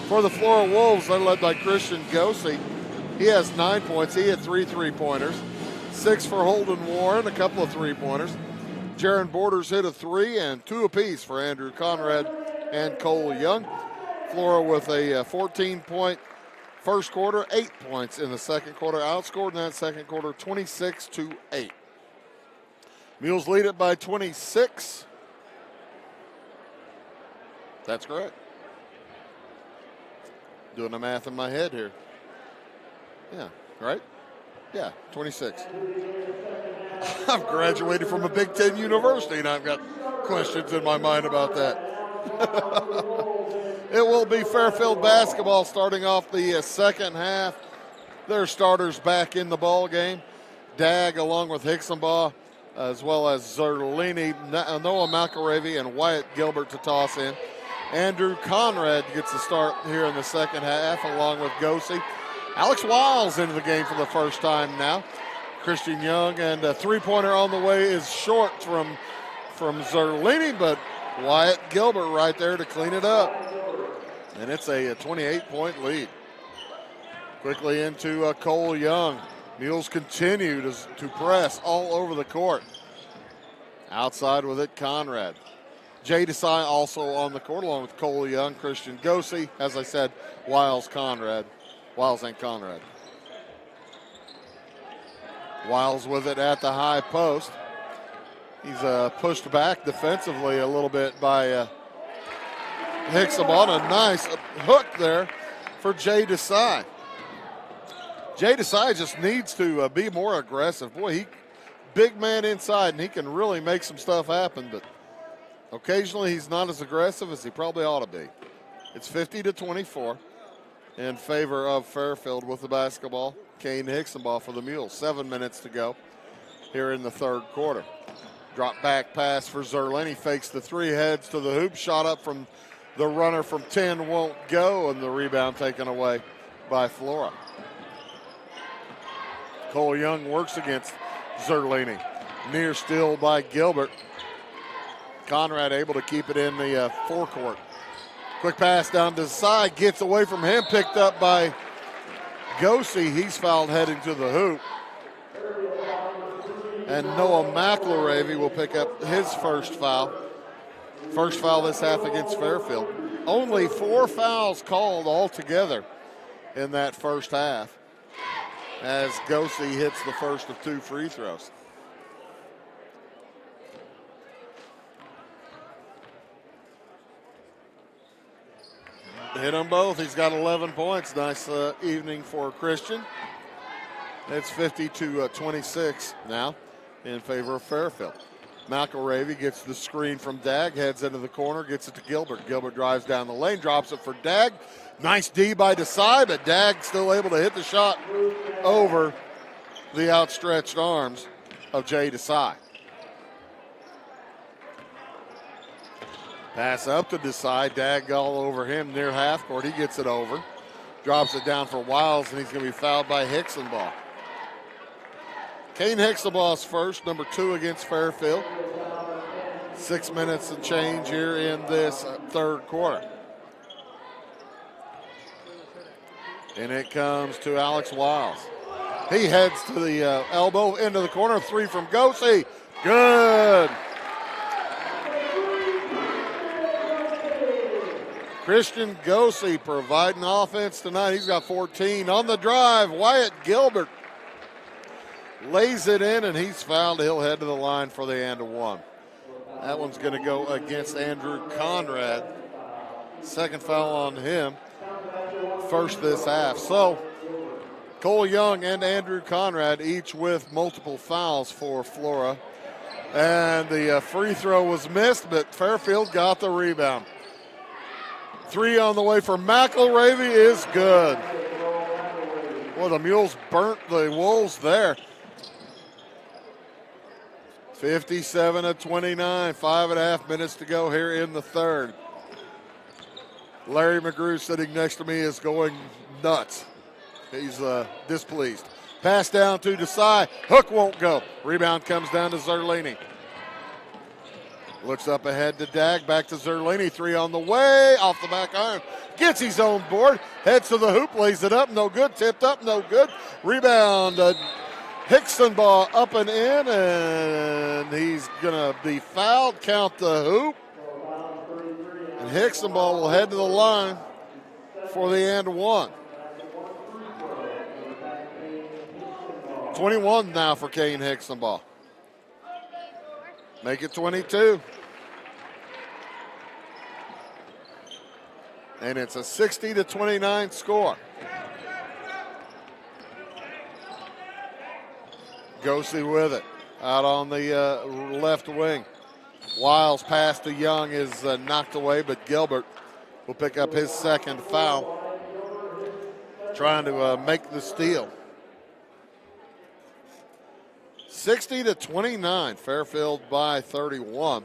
For the Flora Wolves, they're led by Christian Gosey. He has 9 points. He had 3 3-pointers. 6 for Holden Warren, a couple of 3-pointers. Jaron Borders hit a 3 and 2 apiece for Andrew Conrad and Cole Young. Flora with a 14-point first quarter, 8 points in the second quarter. Outscored in that second quarter, 26-8. Mules lead it by 26. That's correct. Doing the math in my head here. Yeah, right? Yeah, 26. I've graduated from a Big Ten university, and I've got questions in my mind about that. It will be Fairfield basketball starting off the second half. Their starters back in the ball game. Dagg along with Hicksonball, as well as Zerlini, Noah McElravy, and Wyatt Gilbert to toss in. Andrew Conrad gets the start here in the second half, along with Gosey. Alex Wiles into the game for the first time now. Christian Young, and a 3-pointer on the way is short from Zerlini, but Wyatt Gilbert right there to clean it up. And it's a 28-point lead. Quickly into Cole Young. Mules continue to press all over the court. Outside with it, Conrad. Jay Desai also on the court, along with Cole Young, Christian Gosey. As I said, Wiles and Conrad. Wiles with it at the high post. He's pushed back defensively a little bit by Hicksonball. A nice hook there for Jay Desai. Jay Desai just needs to be more aggressive. Boy, he big man inside, and he can really make some stuff happen, but occasionally he's not as aggressive as he probably ought to be. It's 50-24 in favor of Fairfield with the basketball. Kane Hicksonball for the Mules. 7 minutes to go here in the third quarter. Drop back pass for Zerlini. Fakes the three, heads to the hoop. Shot up from the runner from 10 won't go, and the rebound taken away by Flora. Cole Young works against Zerlini. Near steal by Gilbert. Conrad able to keep it in the forecourt. Quick pass down to the side. Gets away from him. Picked up by Gosey. He's fouled heading to the hoop. And Noah McElravy will pick up his first foul. First foul this half against Fairfield. Only 4 fouls called altogether in that first half as Gosey hits the first of 2 free throws. Hit them both. He's got 11 points. Nice evening for Christian. It's 50-26 now in favor of Fairfield. McElravy gets the screen from Dagg, heads into the corner, gets it to Gilbert. Gilbert drives down the lane, drops it for Dagg. Nice D by Desai, but Dagg still able to hit the shot over the outstretched arms of Jay Desai. Pass up to Desai. Dagg all over him near half court. He gets it over. Drops it down for Wiles, and he's going to be fouled by Hicksonball. Kane Hicksonball's first, number 2 against Fairfield. 6 minutes and change here in this third quarter. And it comes to Alex Wiles. He heads to the elbow into the corner. 3 from Gosey. Good. Christian Gosey providing offense tonight. He's got 14. On the drive, Wyatt Gilbert lays it in, and he's fouled. He'll head to the line for the and one. That one's going to go against Andrew Conrad. Second foul on him. First this half. So Cole Young and Andrew Conrad each with multiple fouls for Flora. And the free throw was missed, but Fairfield got the rebound. 3 on the way for McElravy is good. Well, the Mules burnt the Wolves there. 57-29, 5.5 minutes to go here in the third. Larry McGrew sitting next to me is going nuts. He's displeased. Pass down to Desai. Hook won't go. Rebound comes down to Zerlini. Looks up ahead to Dagg. Back to Zerlini. 3 on the way. Off the back iron. Gets his own board. Heads to the hoop. Lays it up. No good. Tipped up. No good. Rebound. Hicksonball up and in. And he's going to be fouled. Count the hoop. And Hicksonball will head to the line for the and one. 21 now for Kane Hicksonball. Make it 22. And it's a 60-29 score. Gosey with it. Out on the left wing. Wiles' pass to Young is knocked away, but Gilbert will pick up his second foul. Trying to make the steal. 60-29, Fairfield by 31.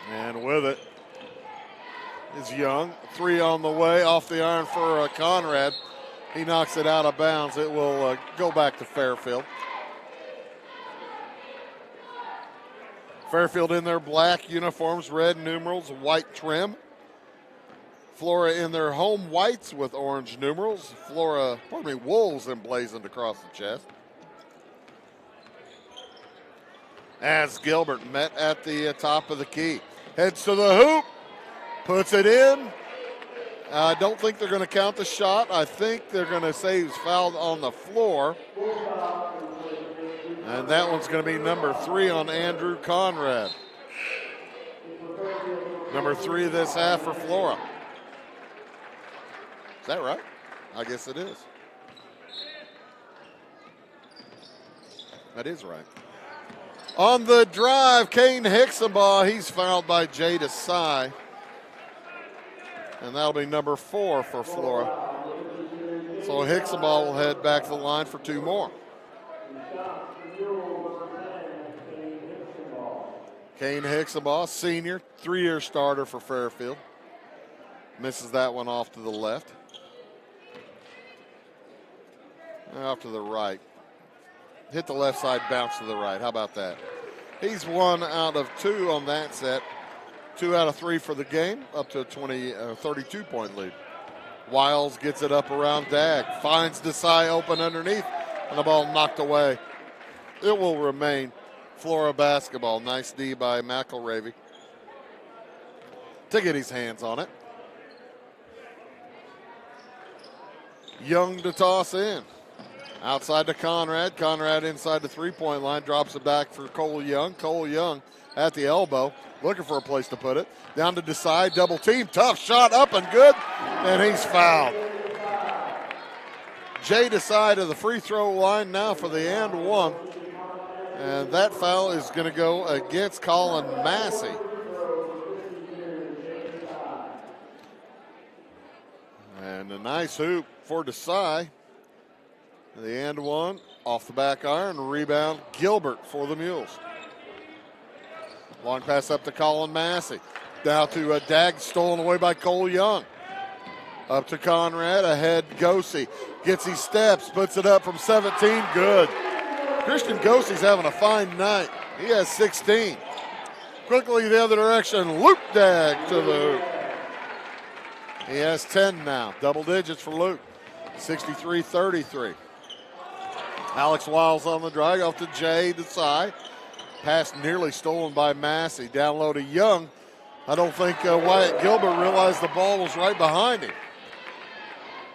And with it is Young. 3 on the way, off the iron for Conrad. He knocks it out of bounds. It will go back to Fairfield. Fairfield in their black uniforms, red numerals, white trim. Flora in their home whites with orange numerals. Wolves emblazoned across the chest. As Gilbert met at the top of the key. Heads to the hoop. Puts it in. I don't think they're going to count the shot. I think they're going to say he's fouled on the floor. And that one's going to be number 3 on Andrew Conrad. Number 3 this half for Flora. Is that right? I guess it is. That is right. On the drive, Kane Hicksonbaugh, he's fouled by Jay Desai. And that'll be number 4 for Flora. So Hicksonbaugh will head back to the line for 2 more. Kane Hicksonbaugh, senior, 3-year starter for Fairfield. Misses that one off to the left. Off to the right. Hit the left side, bounce to the right. How about that? He's 1 out of 2 on that set. 2 out of 3 for the game, up to a 32-point lead. Wiles gets it up around Dag, finds Desai open underneath, and the ball knocked away. It will remain Flora basketball. Nice D by McElravy to get his hands on it. Young to toss in. Outside to Conrad. Conrad inside the 3-point line. Drops it back for Cole Young. Cole Young at the elbow. Looking for a place to put it. Down to Desai. Double team. Tough shot. Up and good. And he's fouled. Jay Desai to the free throw line now for the and one. And that foul is going to go against Colin Massey. And a nice hoop for Desai. The and one off the back iron. Rebound Gilbert for the Mules. Long pass up to Colin Massey. Down to Dag, stolen away by Cole Young. Up to Conrad, ahead Gosse. Gets his steps, puts it up from 17, good. Christian Gosse's having a fine night. He has 16. Quickly the other direction, Luke Dag to the hoop. He has 10 now, double digits for Luke. 63-33. Alex Wiles on the drive, off to Jay Desai. Pass nearly stolen by Massey. Down low to Young. I don't think Wyatt Gilbert realized the ball was right behind him.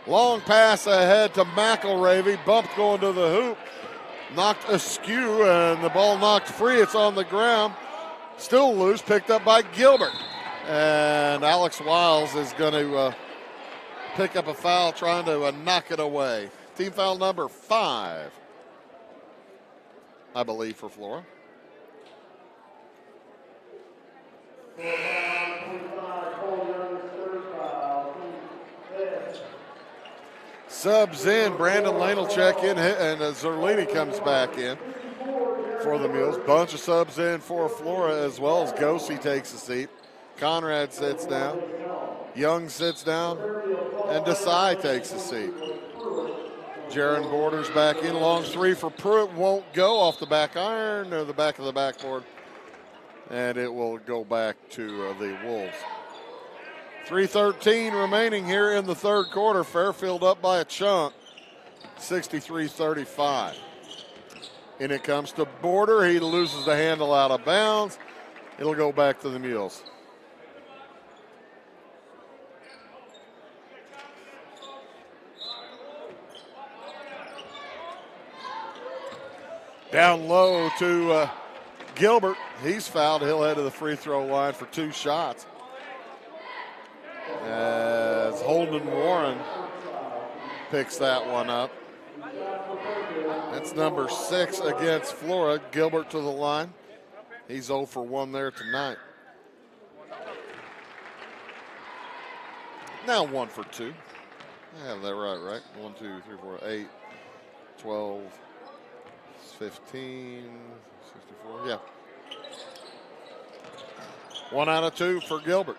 Long pass ahead to McElravy. Bumped going to the hoop. Knocked askew, and the ball knocked free. It's on the ground. Still loose, picked up by Gilbert. And Alex Wiles is going to pick up a foul, trying to knock it away. Team foul number 5, I believe, for Flora. Subs in. Brandon Lane will check in, and Zerlini comes back in for the Mules. Bunch of subs in for Flora, as well as Gosse takes a seat. Conrad sits down. Young sits down, and Desai takes a seat. Jaron Borders back in. Long 3 for Pruitt won't go off the back iron or the back of the backboard. And it will go back to the Wolves. 3:13 remaining here in the third quarter. Fairfield up by a chunk, 63-35. And it comes to Border. He loses the handle out of bounds. It'll go back to the Mules. Down low to Gilbert. He's fouled. He'll head to the free throw line for 2 shots. As Holden Warren picks that one up. That's number 6 against Flora. Gilbert to the line. He's 0 for 1 there tonight. Now 1 for 2. I have that right? 1, 2, 3, 4, 8, 12, 15, 64, yeah. 1 out of 2 for Gilbert.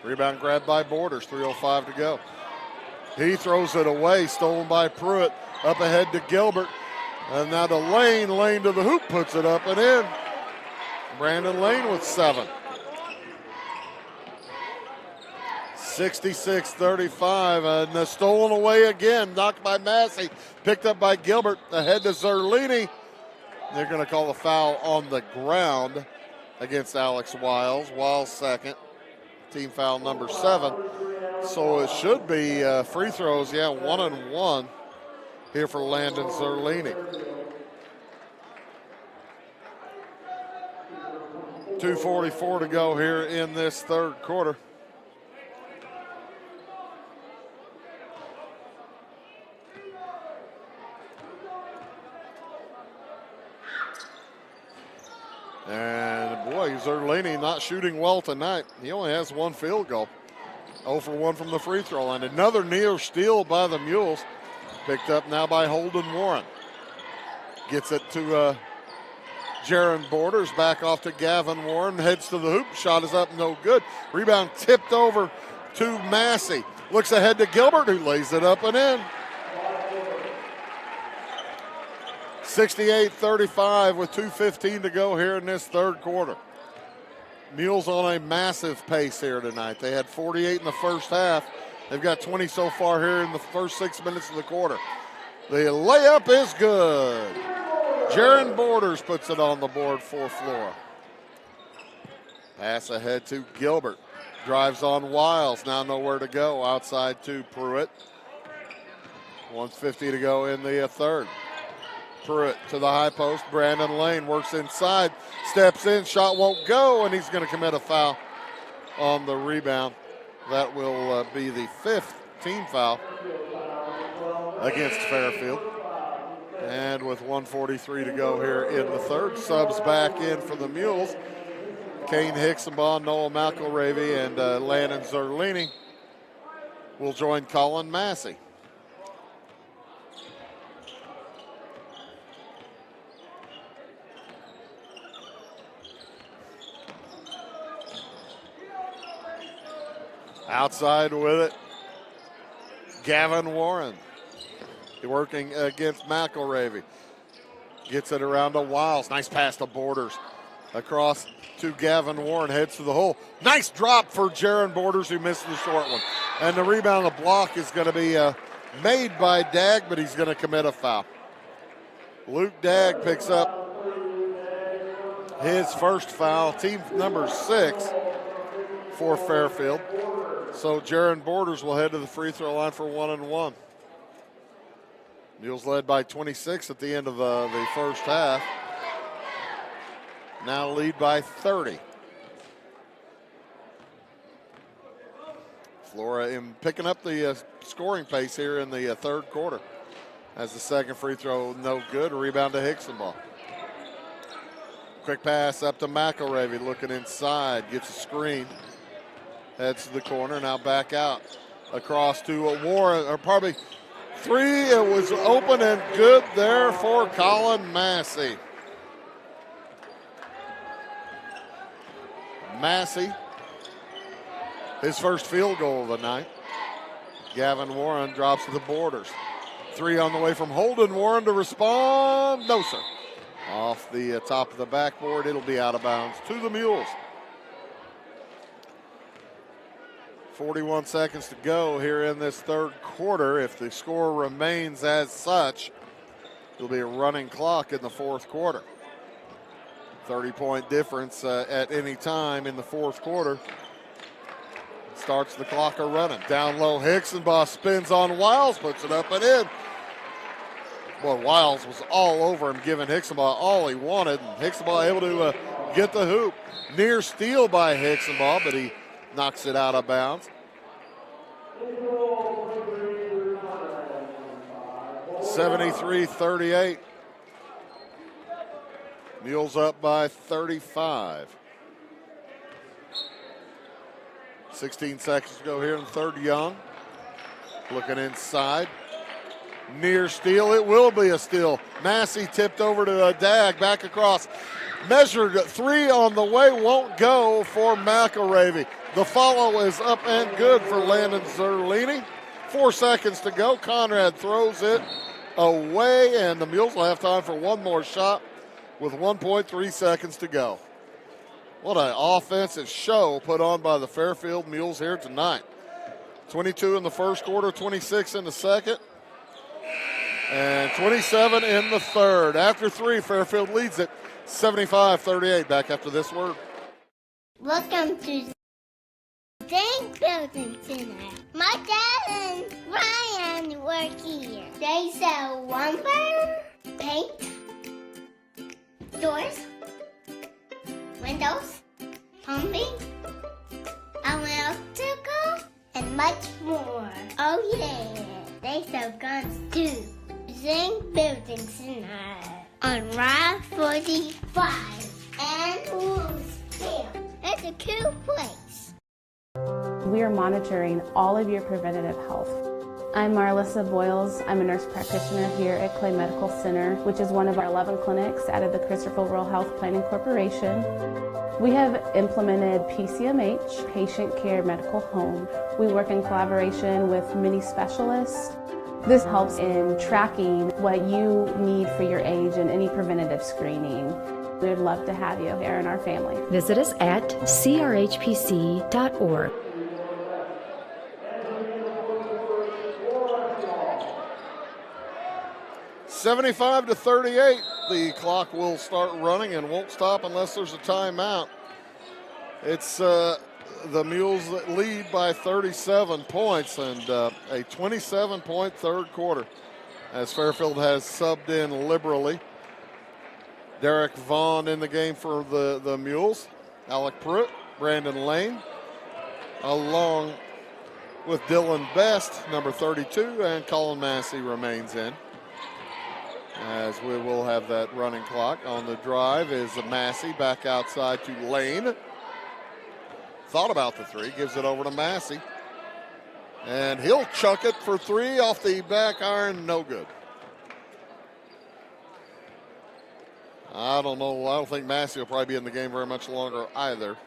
Rebound grabbed by Borders, 3:05 to go. He throws it away, stolen by Pruitt. Up ahead to Gilbert. And now to Lane. Lane to the hoop, puts it up and in. Brandon Lane with 7. 66-35, and stolen away again. Knocked by Massey, picked up by Gilbert. Ahead to Zerlini. They're going to call a foul on the ground against Alex Wiles. Wiles second. Team foul number 7. So it should be free throws, 1 and 1 here for Landon Zerlini. 2:44 to go here in this third quarter. And boy, Zerlini not shooting well tonight. He only has one field goal. 0 for 1 from the free throw line. Another near steal by the Mules. Picked up now by Holden Warren. Gets it to Jaron Borders. Back off to Gavin Warren. Heads to the hoop. Shot is up, no good. Rebound tipped over to Massey. Looks ahead to Gilbert, who lays it up and in. 68-35 with 2:15 to go here in this third quarter. Mules on a massive pace here tonight. They had 48 in the first half. They've got 20 so far here in the first 6 minutes of the quarter. The layup is good. Jaron Borders puts it on the board for Flora. Pass ahead to Gilbert. Drives on Wiles. Now nowhere to go. Outside to Pruitt. 1:50 to go in the third. Pruitt to the high post. Brandon Lane works inside. Steps in. Shot won't go, and he's going to commit a foul on the rebound. That will be the 5th team foul against Fairfield. And with 1:43 to go here in the third, subs back in for the Mules. Kane Hicksonbaugh, Noah McElravy, and Landon Zerlini will join Colin Massey. Outside with it, Gavin Warren. Working against McElravy. Gets it around to Wiles. Nice pass to Borders. Across to Gavin Warren. Heads to the hole. Nice drop for Jaron Borders, who missed the short one. And the rebound, the block is going to be made by Dagg, but he's going to commit a foul. Luke Dagg picks up his first foul. Team number 6 for Fairfield. So Jaron Borders will head to the free throw line for 1 and 1. Mules led by 26 at the end of the first half. Now lead by 30. Flora in picking up the scoring pace here in the third quarter. As the second free throw, no good. A rebound to Hicksonbaugh. Quick pass up to McElravy, looking inside, gets a screen. Heads to the corner, now back out. Across to Warren, or probably three. It was open and good there for Colin Massey. Massey, his first field goal of the night. Gavin Warren drops to the Borders. Three on the way from Holden Warren to respond. No, sir. Off the top of the backboard. It'll be out of bounds to the Mules. 41 seconds to go here in this third quarter. If the score remains as such, it'll be a running clock in the fourth quarter. 30-point difference at any time in the fourth quarter. Starts the clock a-running. Down low, Hicksonbaugh spins on Wiles, puts it up and in. Boy, Wiles was all over him, giving Hicksonbaugh all he wanted. And Hicksonbaugh able to get the hoop. Near steal by Hicksonbaugh, but he knocks it out of bounds. 73-38. Mules up by 35. 16 seconds to go here in the third. Young looking inside. Near steal. It will be a steal. Massey tipped over to Dagg. Back across. Measured three on the way. Won't go for McElravy. The follow is up and good for Landon Zerlini. 4 seconds to go. Conrad throws it away, and the Mules will have time for one more shot with 1.3 seconds to go. What an offensive show put on by the Fairfield Mules here tonight. 22 in the first quarter, 26 in the second, and 27 in the third. After three, Fairfield leads it 75-38. Back after this word. Welcome to Zinc Building tonight. My dad and Ryan work here. They sell lumber, paint, doors, windows, plumbing, electrical, and much more. Oh yeah, they sell guns too. Zinc Building tonight on Route 45. and Wolfsville. It's a cool place. We are monitoring all of your preventative health. I'm Marlissa Boyles. I'm a nurse practitioner here at Clay Medical Center, which is one of our 11 clinics out of the Christopher Rural Health Planning Corporation. We have implemented PCMH, Patient Care Medical Home. We work in collaboration with many specialists. This helps in tracking what you need for your age and any preventative screening. We would love to have you here in our family. Visit us at crhpc.org. (75-38). The clock will start running and won't stop unless there's a timeout. It's the Mules that lead by 37 points and a 27-point third quarter as Fairfield has subbed in liberally. Derek Vaughn in the game for the Mules. Alec Pruitt, Brandon Lane, along with Dylan Best, number 32, and Colin Massey remains in. As we will have that running clock. On the drive is Massey back outside to Lane. Thought about the three, gives it over to Massey. And he'll chuck it for three off the back iron, no good. I don't know. I don't think Massey will probably be in the game very much longer either.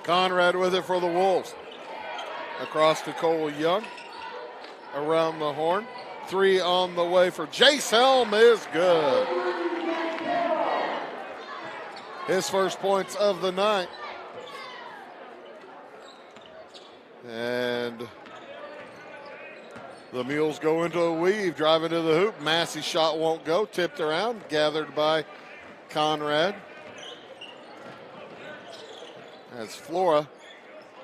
Conrad with it for the Wolves. Across to Cole Young. Around the horn. Three on the way for Jace Helm is good. His first points of the night. And the Mules go into a weave, driving to the hoop. Massey's shot won't go. Tipped around, gathered by Conrad. As Flora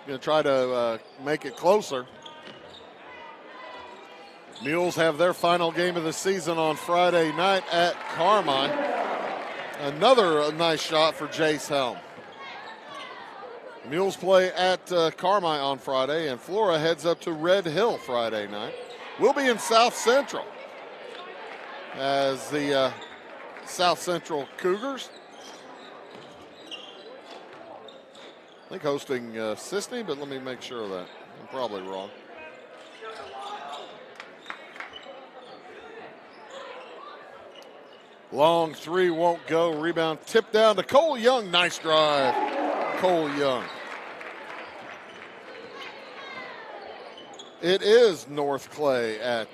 going to try to make it closer. Mules have their final game of the season on Friday night at Carmine. Another nice shot for Jace Helm. Mules play at Carmine on Friday, and Flora heads up to Red Hill Friday night. We'll be in South Central as the South Central Cougars, I think, hosting Sisney, but let me make sure of that. I'm probably wrong. Long three won't go. Rebound tipped down to Cole Young. Nice drive, Cole Young. It is North Clay at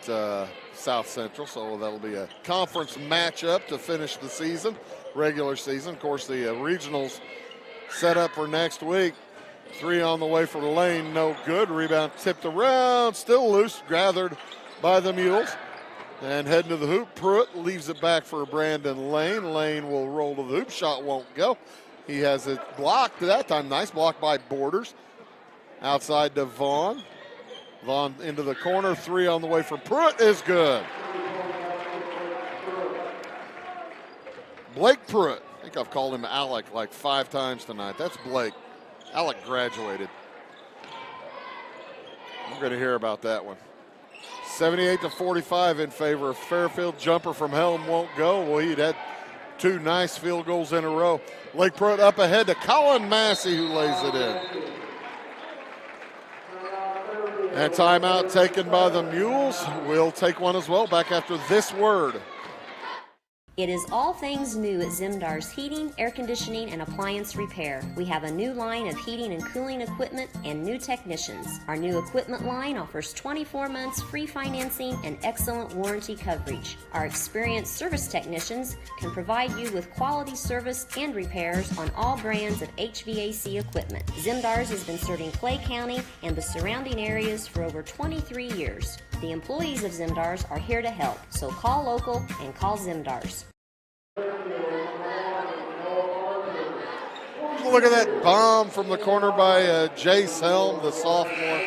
South Central, so that'll be a conference matchup to finish the season, regular season. Of course, the regionals set up for next week. Three on the way for Lane, no good. Rebound tipped around, still loose, gathered by the Mules. And heading to the hoop, Pruitt leaves it back for Brandon Lane. Lane will roll to the hoop, shot won't go. He has it blocked that time. Nice block by Borders. Outside to Vaughn. Vaughn into the corner, three on the way for Pruitt is good. Blake Pruitt. I think I've called him Alec like 5 times tonight. That's Blake. Alec graduated. I'm going to hear about that one. 78-45 in favor of Fairfield. Jumper from Helm won't go. Well, he'd had 2 nice field goals in a row. Blake Pruitt up ahead to Colin Massey, who lays it in. And timeout taken by the Mules. We'll take one as well back after this word. It is all things new at Zimdar's Heating, Air Conditioning, and Appliance Repair. We have a new line of heating and cooling equipment and new technicians. Our new equipment line offers 24 months free financing and excellent warranty coverage. Our experienced service technicians can provide you with quality service and repairs on all brands of HVAC equipment. Zimdar's has been serving Clay County and the surrounding areas for over 23 years. The employees of Zimdar's are here to help, so call local and call Zimdar's. Look at that bomb from the corner by Jace Helm, the sophomore.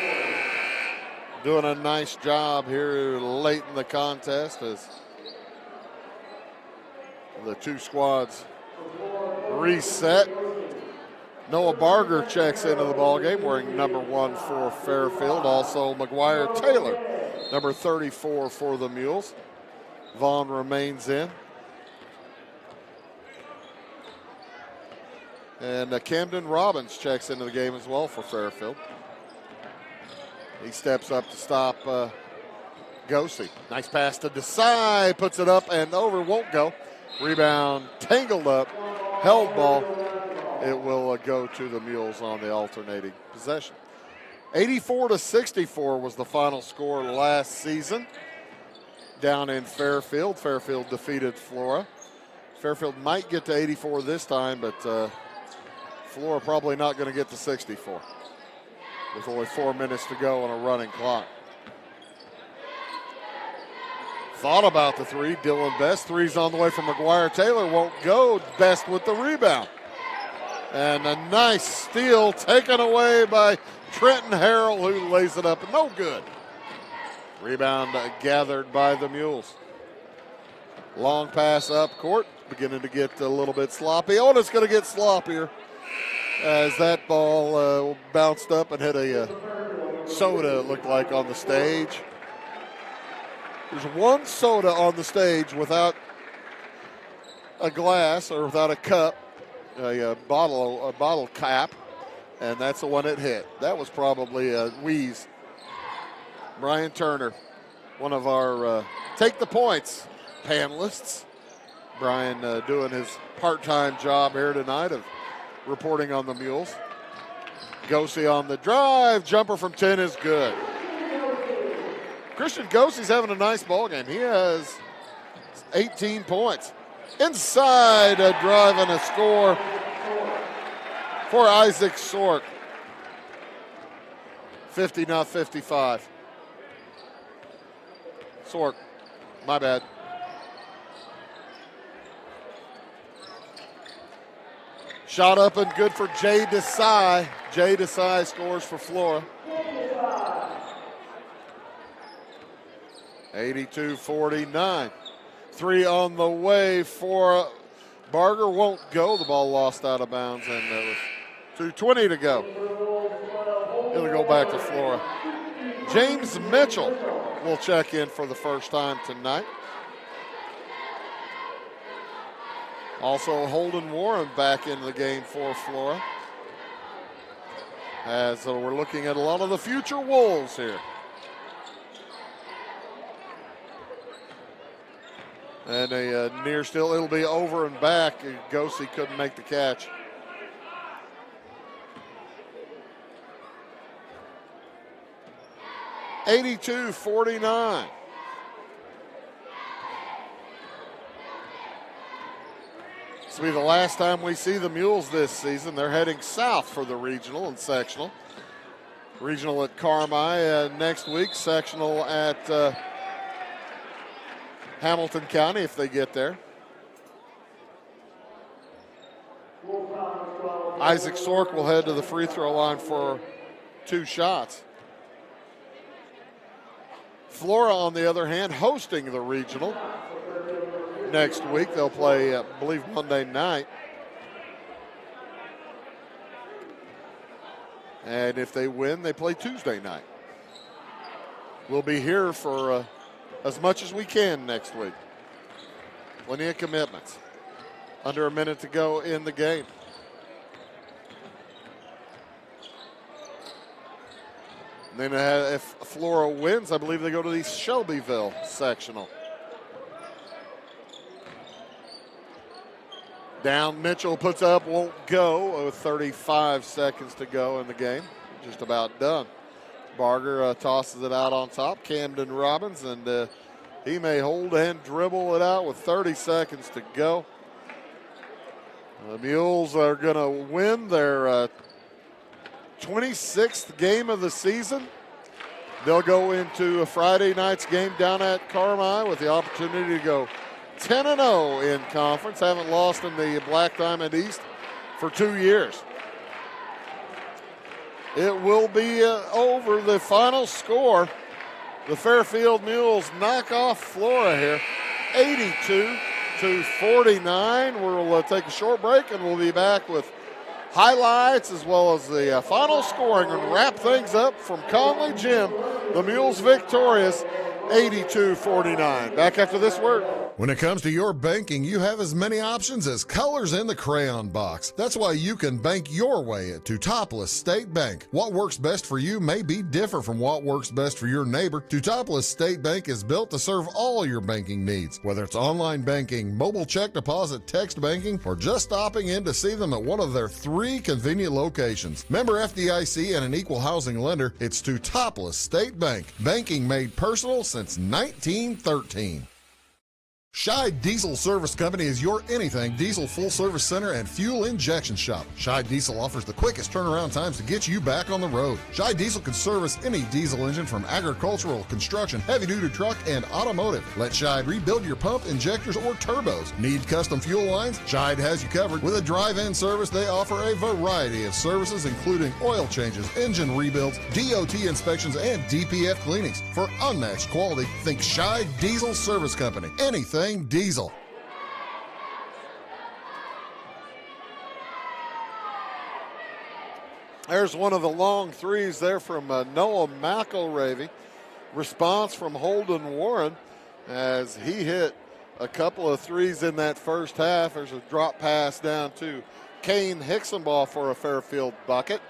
Doing a nice job here late in the contest as the two squads reset. Noah Barger checks into the ballgame wearing number 1 for Fairfield. Also McGuire Taylor, number 34 for the Mules. Vaughn remains in. And Camden Robbins checks into the game as well for Fairfield. He steps up to stop Gosey. Nice pass to Desai, puts it up and over, won't go. Rebound tangled up, held ball. It will go to the Mules on the alternating possession. 84-64 was the final score last season down in Fairfield. Fairfield defeated Flora. Fairfield might get to 84 this time, but Flora probably not going to get to 64 with only 4 minutes to go on a running clock. Thought about the three. Dylan Best. Three's on the way from McGuire Taylor. Won't go. Best with the rebound. And a nice steal taken away by Trenton Harrell, who lays it up. No good. Rebound gathered by the Mules. Long pass up court. Beginning to get a little bit sloppy. Oh, and it's going to get sloppier as that ball bounced up and hit a soda, it looked like, on the stage. There's one soda on the stage without a glass or without a cup, a bottle cap, and that's the one it hit. That was probably a wheeze. Brian Turner, one of our Take the Points panelists. Brian doing his part-time job here tonight of reporting on the Mules. Gosey on the drive. Jumper from 10 is good. Christian Gosey's having a nice ball game. He has 18 points. Inside a drive and a score for Isaac Sork. 50-55. Sork, my bad. Shot up and good for Jay Desai. Jay Desai scores for Flora. 82-49. Three on the way for Barger. Won't go. The ball lost out of bounds, and it was 2:20 to go. It'll go back to Flora. James Mitchell will check in for the first time tonight. Also, Holden Warren back into the game for Flora. As we're looking at a lot of the future Wolves here. And a near still, it'll be over and back. Gosey couldn't make the catch. $82-49. This will be the last time we see the Mules this season. They're heading south for the regional and sectional. Regional at Carmi next week. Sectional at Hamilton County if they get there. Isaac Sork will head to the free throw line for 2 shots. Flora, on the other hand, hosting the regional next week. They'll play, I believe, Monday night. And if they win, they play Tuesday night. We'll be here for as much as we can next week. Plenty of commitments. Under a minute to go in the game. And then if Flora wins, I believe they go to the Shelbyville sectional. Down, Mitchell puts up, won't go. With 35 seconds to go in the game. Just about done. Barger tosses it out on top. Camden Robbins, and he may hold and dribble it out with 30 seconds to go. The Mules are going to win their 26th game of the season. They'll go into a Friday night's game down at Carmi with the opportunity to go 10-0 in conference. Haven't lost in the Black Diamond East for 2 years. It will be over. The final score. The Fairfield Mules knock off Flora here, 82-49. We'll take a short break, and we'll be back with highlights as well as the final scoring and wrap things up from Conley Gym. The Mules victorious 82-49. Back after this word. When it comes to your banking, you have as many options as colors in the crayon box. That's why you can bank your way at Teutopolis State Bank. What works best for you may be different from what works best for your neighbor. Teutopolis State Bank is built to serve all your banking needs, whether it's online banking, mobile check deposit, text banking, or just stopping in to see them at one of their 3 convenient locations. Member FDIC and an equal housing lender, it's Teutopolis State Bank. Banking made personal since 1913. Scheid Diesel Service Company is your anything diesel full-service center and fuel injection shop. Scheid Diesel offers the quickest turnaround times to get you back on the road. Scheid Diesel can service any diesel engine from agricultural, construction, heavy-duty truck, and automotive. Let Scheid rebuild your pump, injectors, or turbos. Need custom fuel lines? Scheid has you covered. With a drive-in service, they offer a variety of services, including oil changes, engine rebuilds, DOT inspections, and DPF cleanings. For unmatched quality, think Scheid Diesel Service Company. Anything diesel. There's one of the long threes there from Noah McElravy. Response from Holden Warren as he hit a couple of threes in that first half. There's a drop pass down to Kane Hicksonball for a Fairfield bucket.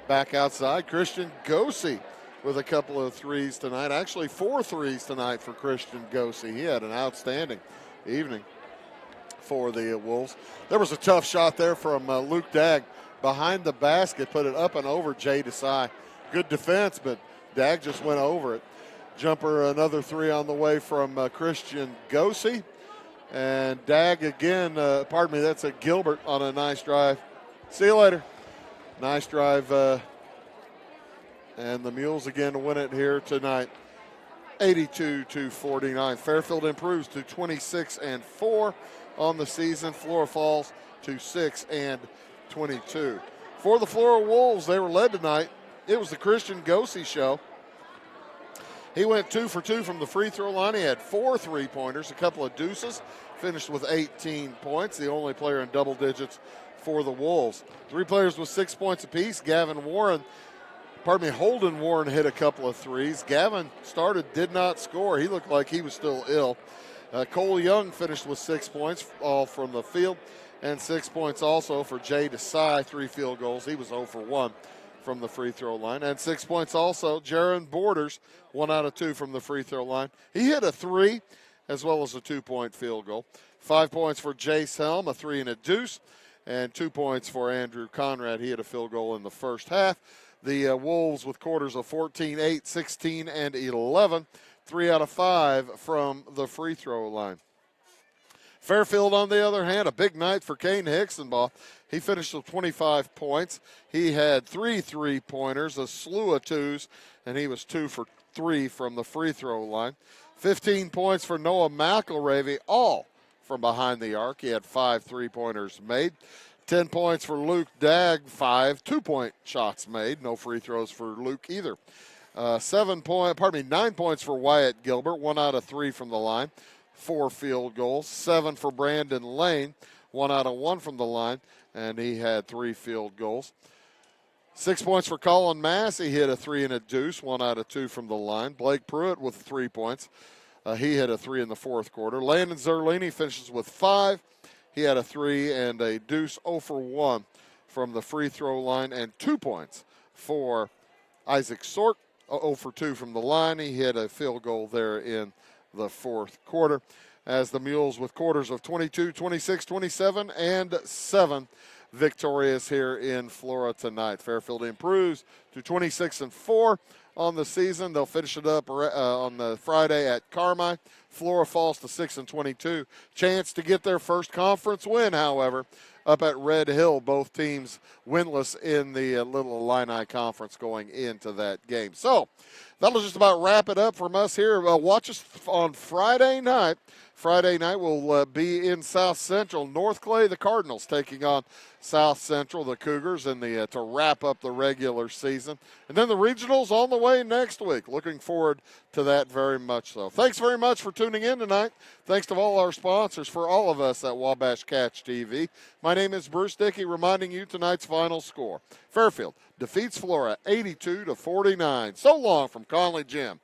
Back outside, Christian Gosey with a couple of threes tonight. Actually, 4 threes tonight for Christian Gosey. He had an outstanding evening for the Wolves. There was a tough shot there from Luke Dagg behind the basket, put it up and over Jay Desai. Good defense, but Dagg just went over it. Jumper, another 3 on the way from Christian Gosey. And Dagg again, that's a Gilbert on a nice drive. See you later. Nice drive. And the Mules again to win it here tonight, 82-49. Fairfield improves to 26-4 on the season. Flora falls to 6-22. For the Flora Wolves, they were led tonight. It was the Christian Gosey show. He went 2 for 2 from the free throw line. He had 4 3-pointers, a couple of deuces, finished with 18 points, the only player in double digits for the Wolves. 3 players with 6 points apiece. Holden Warren hit a couple of threes. Gavin started, did not score. He looked like he was still ill. Cole Young finished with 6 points, all from the field, and 6 points also for Jay Desai, 3 field goals. He was 0 for 1 from the free throw line. And 6 points also, Jaron Borders, 1 out of 2 from the free throw line. He hit a 3 as well as a 2-point field goal. 5 points for Jace Helm, a 3 and a deuce, and 2 points for Andrew Conrad. He had a field goal in the first half. The Wolves with quarters of 14, 8, 16, and 11. 3 out of 5 from the free throw line. Fairfield, on the other hand, a big night for Kane Hicksonball. He finished with 25 points. He had 3 3-pointers, a slew of 2s, and he was 2 for 3 from the free throw line. 15 points for Noah McElravy, all from behind the arc. He had 5 3-pointers made. 10 points for Luke Dagg, 5 2-point shots made. No free throws for Luke either. 9 points for Wyatt Gilbert, 1 out of 3 from the line. 4 field goals. 7 for Brandon Lane, 1 out of 1 from the line, and he had 3 field goals. 6 points for Colin Mass. He hit a 3 and a deuce, 1 out of 2 from the line. Blake Pruitt with 3 points. He hit a 3 in the fourth quarter. Landon Zerlini finishes with 5. He had a 3 and a deuce, 0 for 1 from the free throw line, and 2 points for Isaac Sork, 0 for 2 from the line. He hit a field goal there in the fourth quarter. As the Mules with quarters of 22, 26, 27, and 7 victorious here in Flora tonight. Fairfield improves to 26-4 on the season. They'll finish it up on the Friday at Carmi. Flora falls to 6-22. Chance to get their first conference win, however, up at Red Hill. Both teams winless in the Little Illini Conference going into that game. So that'll just about wrap it up from us here. Watch us on Friday night. Friday night we'll be in South Central. North Clay, the Cardinals, taking on South Central, the Cougars, in the to wrap up the regular season. And then the regionals on the way. way next week. Looking forward to that very much so. Thanks very much for tuning in tonight. Thanks to all our sponsors for all of us at Wabash Catch TV. My name is Bruce Dickey, reminding you tonight's final score. Fairfield defeats Flora 82-49. So long from Conley Gym.